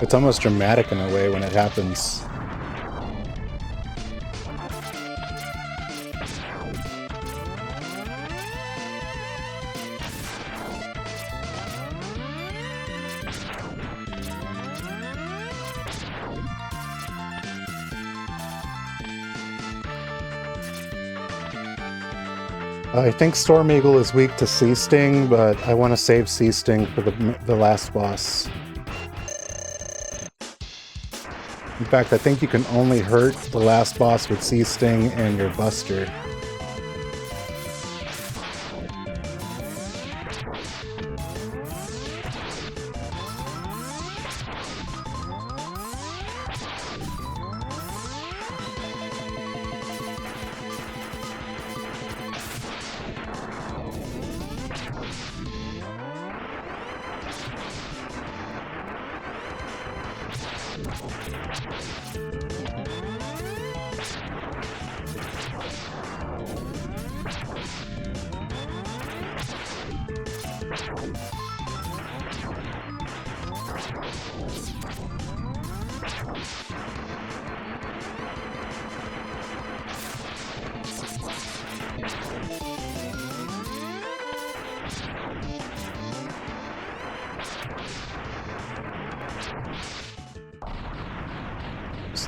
[SPEAKER 1] It's almost dramatic in a way when it happens. I think Storm Eagle is weak to Sea Sting, but I want to save Sea Sting for the last boss. In fact, I think you can only hurt the last boss with Sea Sting and your Buster.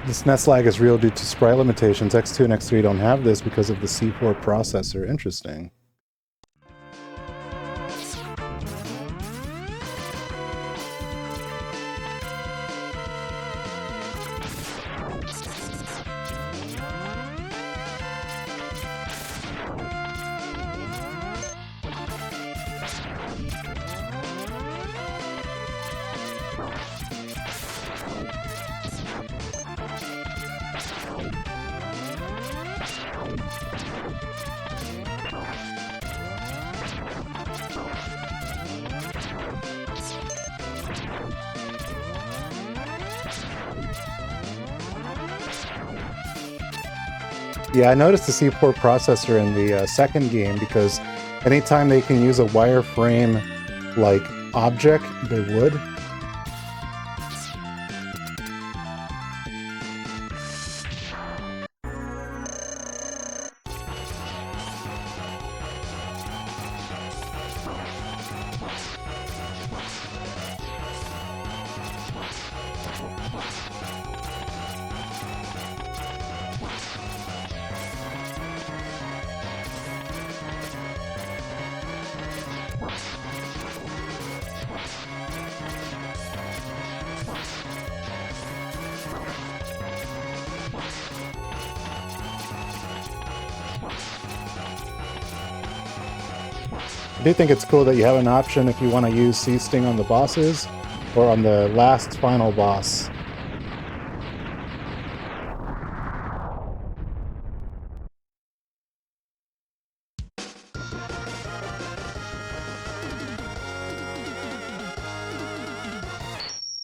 [SPEAKER 1] The SNES lag is real due to sprite limitations. X2 and X3 don't have this because of the C4 processor. Interesting. Yeah, I noticed the C4 processor in the second game because anytime they can use a wireframe like object, they would. I do think it's cool that you have an option if you want to use C-Sting on the bosses or on the last final boss.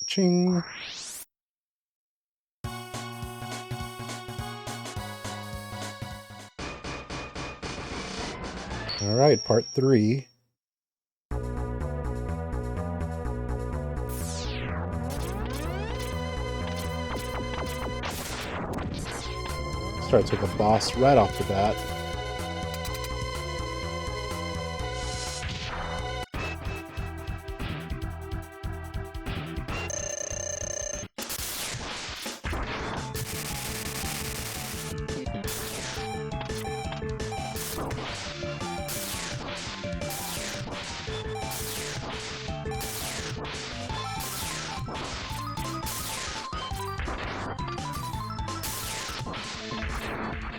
[SPEAKER 1] Ching. All right, part 3. Starts with a boss right off the bat.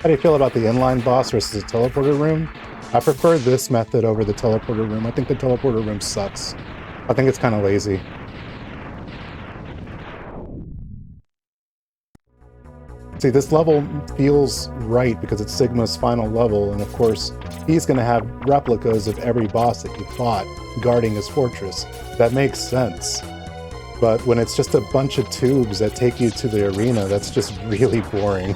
[SPEAKER 1] How do you feel about the inline boss versus the teleporter room? I prefer this method over the teleporter room. I think the teleporter room sucks. I think it's kind of lazy. See, this level feels right because it's Sigma's final level, and of course, he's going to have replicas of every boss that you fought guarding his fortress. That makes sense. But when it's just a bunch of tubes that take you to the arena, that's just really boring.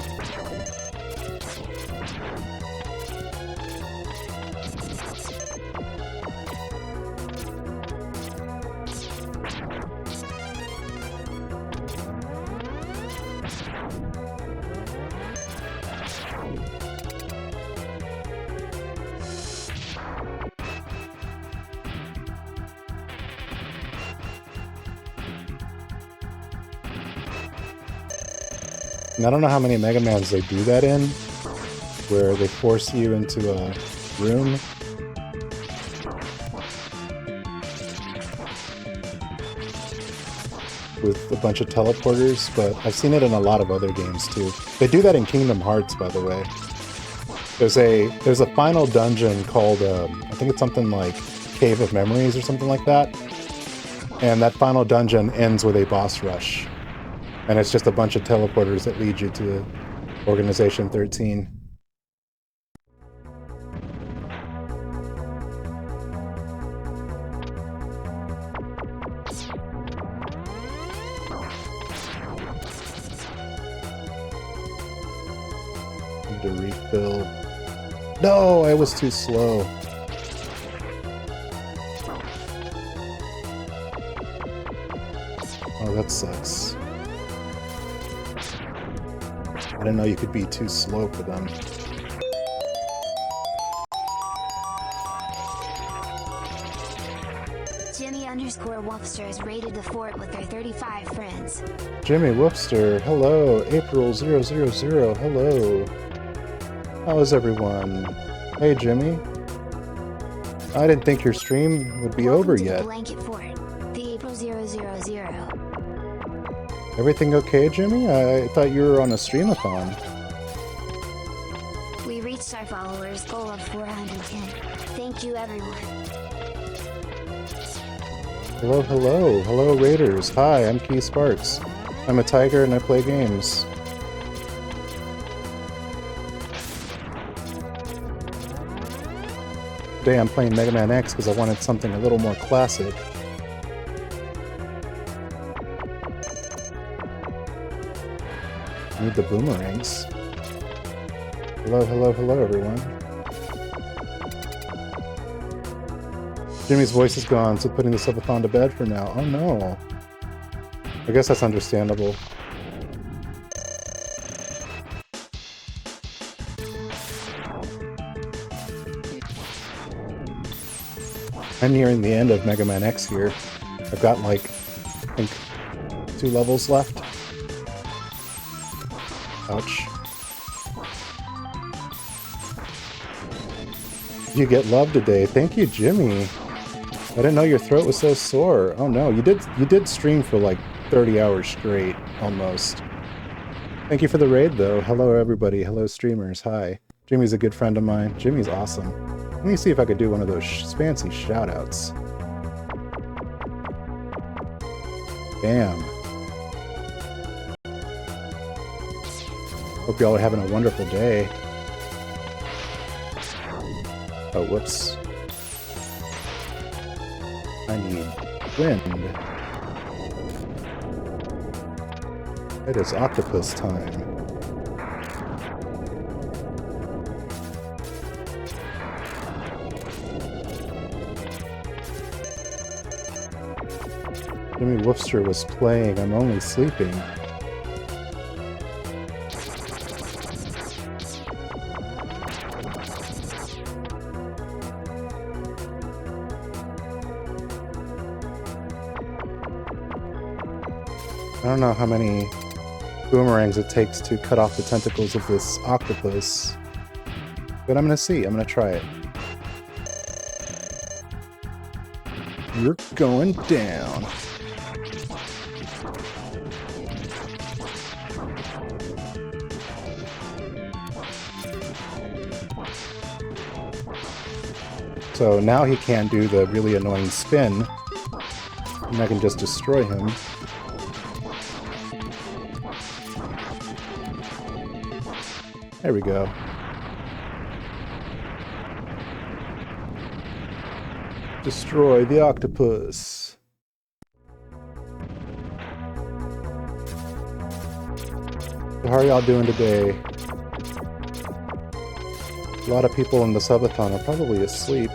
[SPEAKER 1] And I don't know how many Megamans they do that in, where they force you into a room. With a bunch of teleporters, but I've seen it in a lot of other games too. They do that in Kingdom Hearts, by the way. There's a final dungeon called, I think it's something like Cave of Memories or something like that. And that final dungeon ends with a boss rush. And it's just a bunch of teleporters that lead you to Organization 13. to refill. No, I was too slow. Oh, that sucks. I didn't know you could be too slow for them.
[SPEAKER 3] Jimmy_Wolfster has raided the fort with their 35 friends.
[SPEAKER 1] Jimmy Wolfster, hello. April000, hello. How is everyone? Hey, Jimmy. I didn't think your stream would be over yet.
[SPEAKER 3] Blanket Fort, the April 000.
[SPEAKER 1] Everything okay, Jimmy? I thought you were on a streamathon.
[SPEAKER 3] We reached our followers' goal of 410. Thank you, everyone.
[SPEAKER 1] Hello, hello. Hello, Raiders. Hi, I'm KiSparks. I'm a tiger and I play games. Today I'm playing Megaman X because I wanted something a little more classic. I need the boomerangs. Hello, hello, hello, everyone. Jimmy's voice is gone, so putting the subathon to bed for now. Oh no. I guess that's understandable. I'm nearing the end of Megaman X here. I've got like, I think, 2 levels left. Ouch. You get love today. Thank you, Jimmy. I didn't know your throat was so sore. Oh no, you did stream for like 30 hours straight, almost. Thank you for the raid though. Hello everybody. Hello streamers. Hi. Jimmy's a good friend of mine. Jimmy's awesome. Let me see if I could do one of those fancy shoutouts. Bam. Hope y'all are having a wonderful day. Oh, whoops. I need wind. It is octopus time. Jimmy Wolfster was playing. I'm only sleeping. I don't know how many boomerangs it takes to cut off the tentacles of this octopus, but I'm gonna see. I'm gonna try it. You're going down. So now he can't do the really annoying spin, and I can just destroy him. There we go. Destroy the octopus. So how are y'all doing today? A lot of people in the subathon are probably asleep.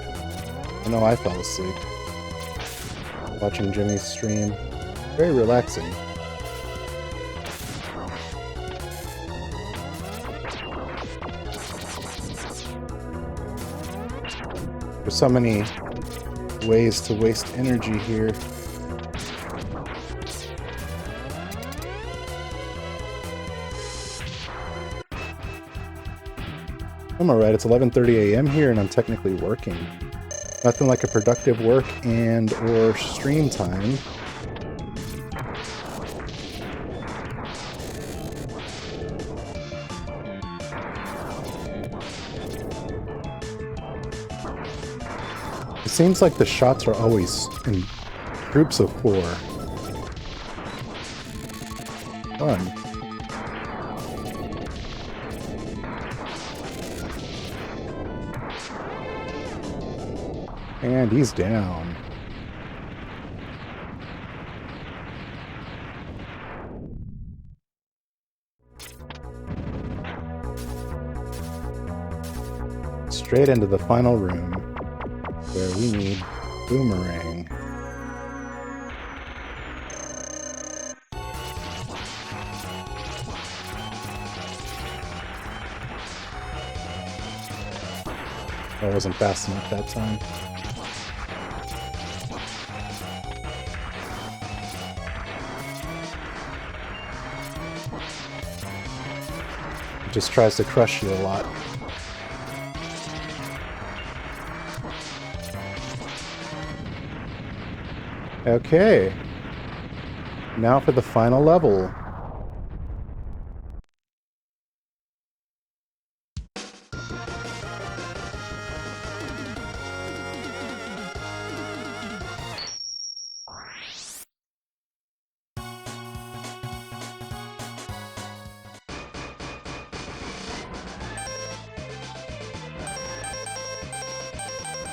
[SPEAKER 1] I know I fell asleep watching Jimmy's stream. Very relaxing. There's so many ways to waste energy here. I'm alright, it's 11:30 a.m. here and I'm technically working. Nothing like a productive work and or stream time. It seems like the shots are always in groups of 4. Fun. And he's down. straight into the final room, where we need Boomerang. I wasn't fast enough that time. It just tries to crush you a lot. Okay. Now for the final level.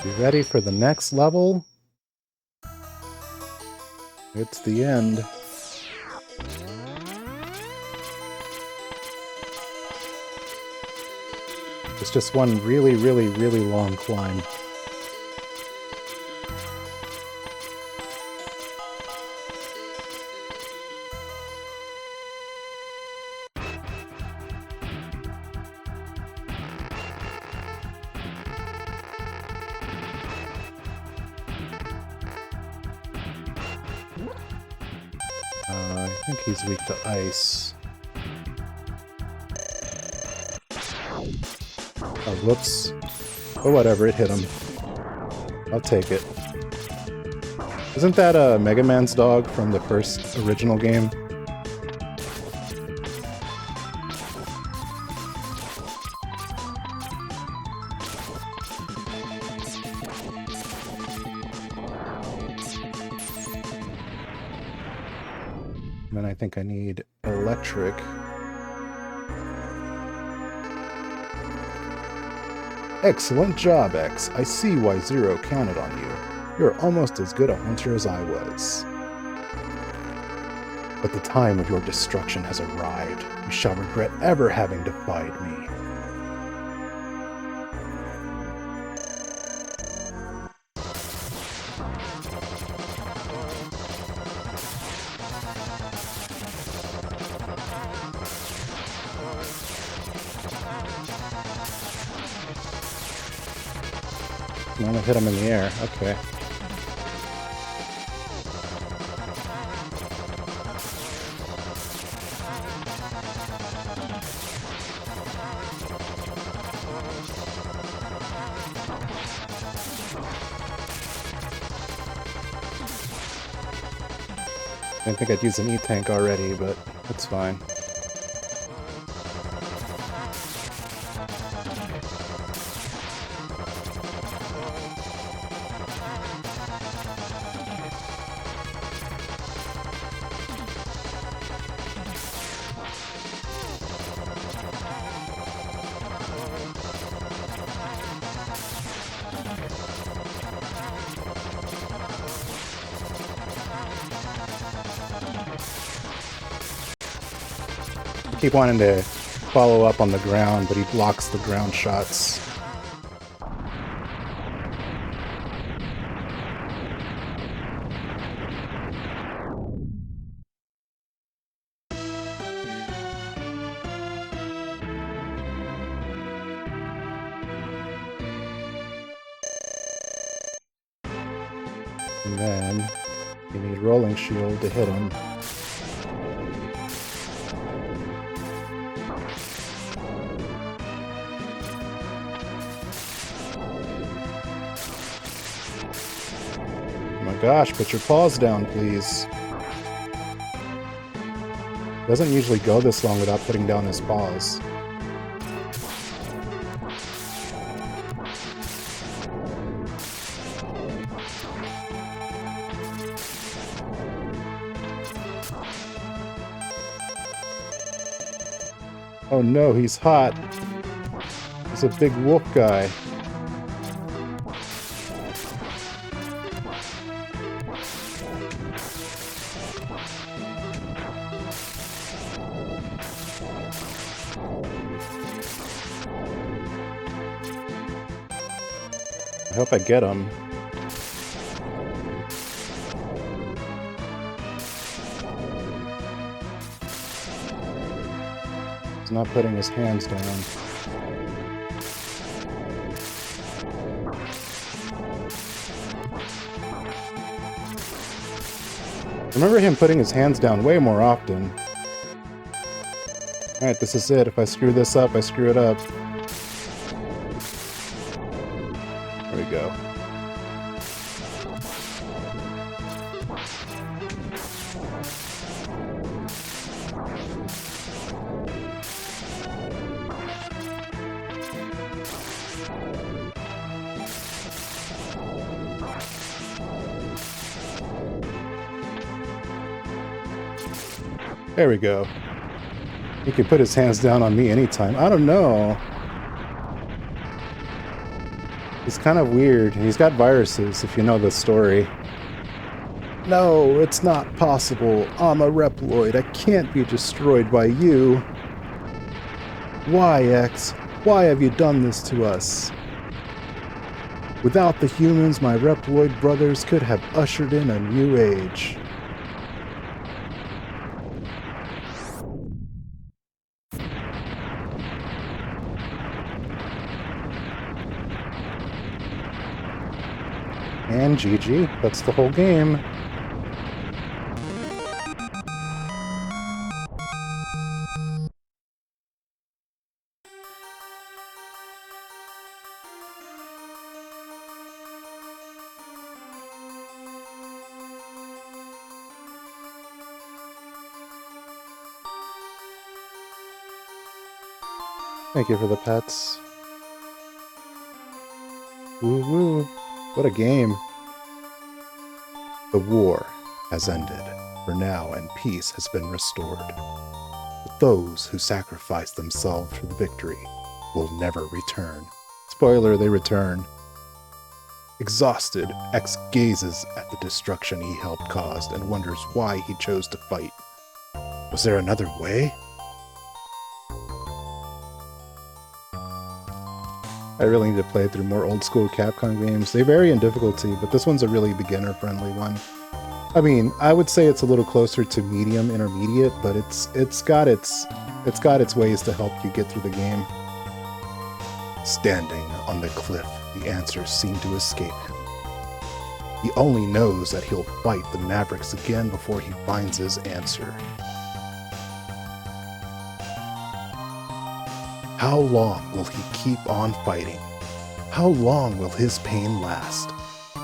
[SPEAKER 1] You ready for the next level? It's the end. It's just one really, really, really long climb. I think he's weak to ice. Oh, whoops. Oh, whatever, it hit him. I'll take it. Isn't that Mega Man's dog from the first original game? And then I think I need electric. Excellent job, X. I see why Zero counted on you. You're almost as good a hunter as I was. But the time of your destruction has arrived. You shall regret ever having defied me. I'm gonna hit him in the air. Okay. I think I'd use an E-tank already, but that's fine. Keep wanting to follow up on the ground, but he blocks the ground shots. And then you need Rolling Shield to hit him. Gosh, put your paws down, please. Doesn't usually go this long without putting down his paws. Oh no, he's hot. He's a big wolf guy. hope I get him. He's not putting his hands down. Remember him putting his hands down way more often. Alright, this is it. If I screw this up, I screw it up. There we go. There we go. He can put his hands down on me anytime. I don't know. He's kind of weird. He's got viruses, if you know the story. No, it's not possible. I'm a Reploid. I can't be destroyed by you. Why, X? Why have you done this to us? Without the humans, my Reploid brothers could have ushered in a new age. And GG, that's the whole game. Thank you for the pets. Woo woo. What a game. The war has ended for now, and peace has been restored. But those who sacrificed themselves for the victory will never return. Spoiler, they return. Exhausted, X gazes at the destruction he helped cause and wonders why he chose to fight. Was there another way? I really need to play through more old school Capcom games. They vary in difficulty, but this one's a really beginner-friendly one. I mean, I would say it's a little closer to medium intermediate, but it's got its ways to help you get through the game. Standing on the cliff, the answers seem to escape him. He only knows that he'll fight the Mavericks again before he finds his answer. How long will he keep on fighting? How long will his pain last?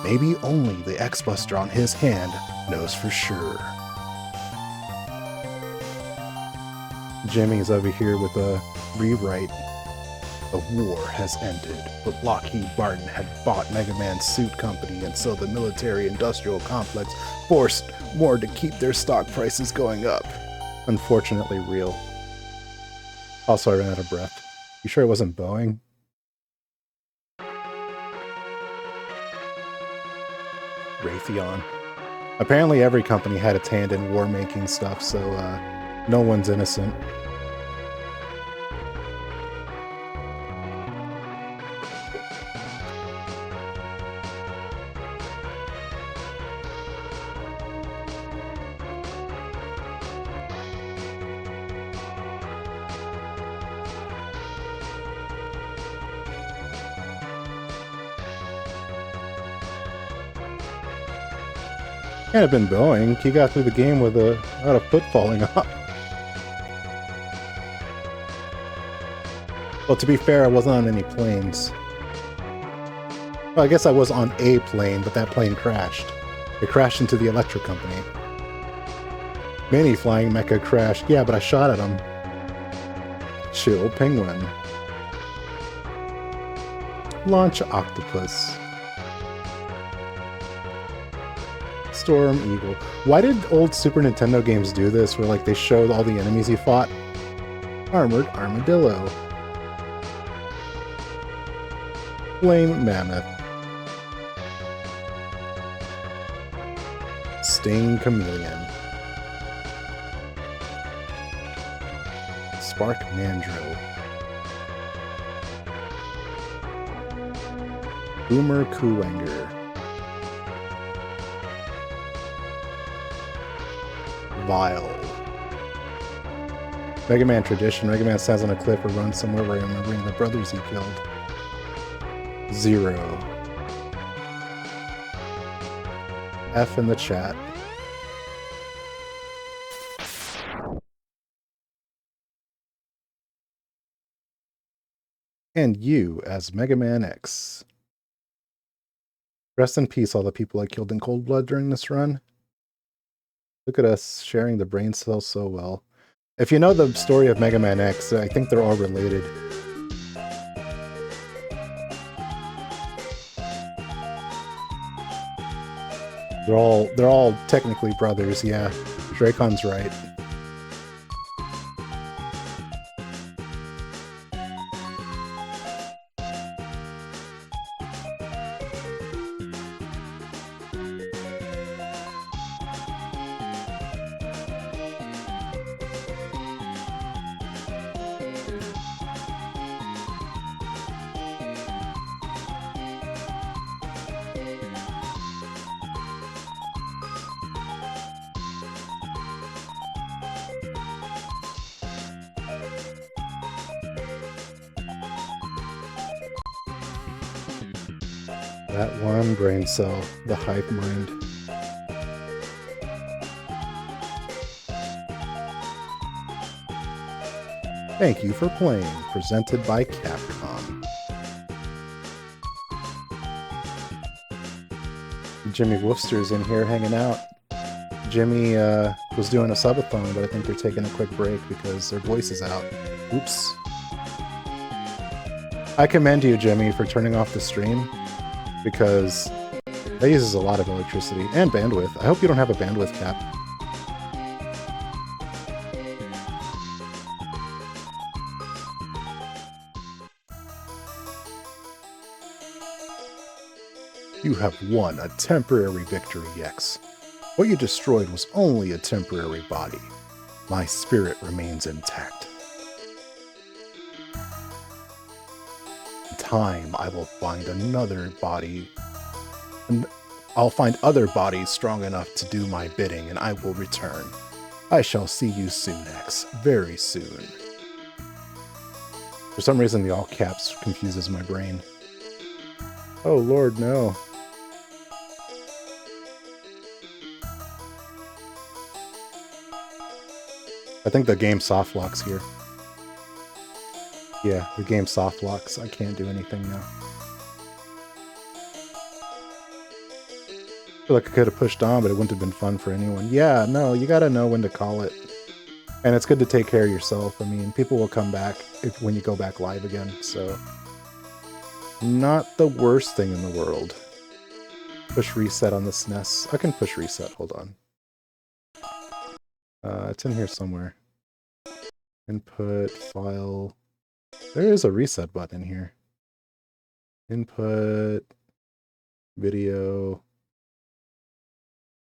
[SPEAKER 1] Maybe only the X-Buster on his hand knows for sure. Jimmy's over here with a rewrite. The war has ended, but Lockheed Martin had bought Megaman's suit company, and so the military-industrial complex forced more to keep their stock prices going up. Unfortunately real. Also, I ran out of breath. You sure it wasn't Boeing? Raytheon. Apparently every company had its hand in war-making stuff, so no one's innocent. Can't have been Boeing. He got through the game without a foot falling off. Well, to be fair, I wasn't on any planes. Well, I guess I was on a plane, but that plane crashed. It crashed into the electric company. Mini flying mecha crashed. Yeah, but I shot at him. Chill penguin. Launch octopus. Storm Eagle. Why did old Super Nintendo games do this, where like they showed all the enemies you fought? Armored Armadillo. Flame Mammoth. Sting Chameleon. Spark Mandrill. Boomer Kuwanger. Vile. Mega Man tradition. Mega Man stands on a cliff or runs somewhere remembering the brothers he killed. 0. F in the chat. And you as Megaman X. Rest in peace, all the people I killed in cold blood during this run. Look at us sharing the brain cells so well. If you know the story of Mega Man X, I think they're all related. They're all technically brothers, yeah. Dracon's right. That one brain cell, the hive mind. Thank you for playing, presented by Capcom. Jimmy Woofster's in here hanging out. Jimmy was doing a subathon, but I think they're taking a quick break because their voice is out. Oops. I commend you, Jimmy, for turning off the stream, because that uses a lot of electricity and bandwidth. I hope you don't have a bandwidth cap. You have won a temporary victory, X. What you destroyed was only a temporary body. My spirit remains intact. In time, I will find another body, and I'll find other bodies strong enough to do my bidding, and I will return. I shall see you soon, X. Very soon. For some reason, the all caps confuses my brain. Oh, Lord, no. I think the game soft locks here. Yeah, the game soft locks. I can't do anything now. I feel like I could have pushed on, but it wouldn't have been fun for anyone. Yeah, no, you gotta know when to call it. And it's good to take care of yourself. I mean, people will come back when you go back live again, so... Not the worst thing in the world. Push reset on the SNES. I can push reset, hold on. It's in here somewhere. Input, file... There is a reset button in here. Input, video...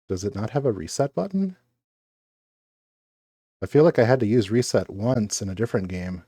[SPEAKER 1] Does it not have a reset button? I feel like I had to use reset once in a different game.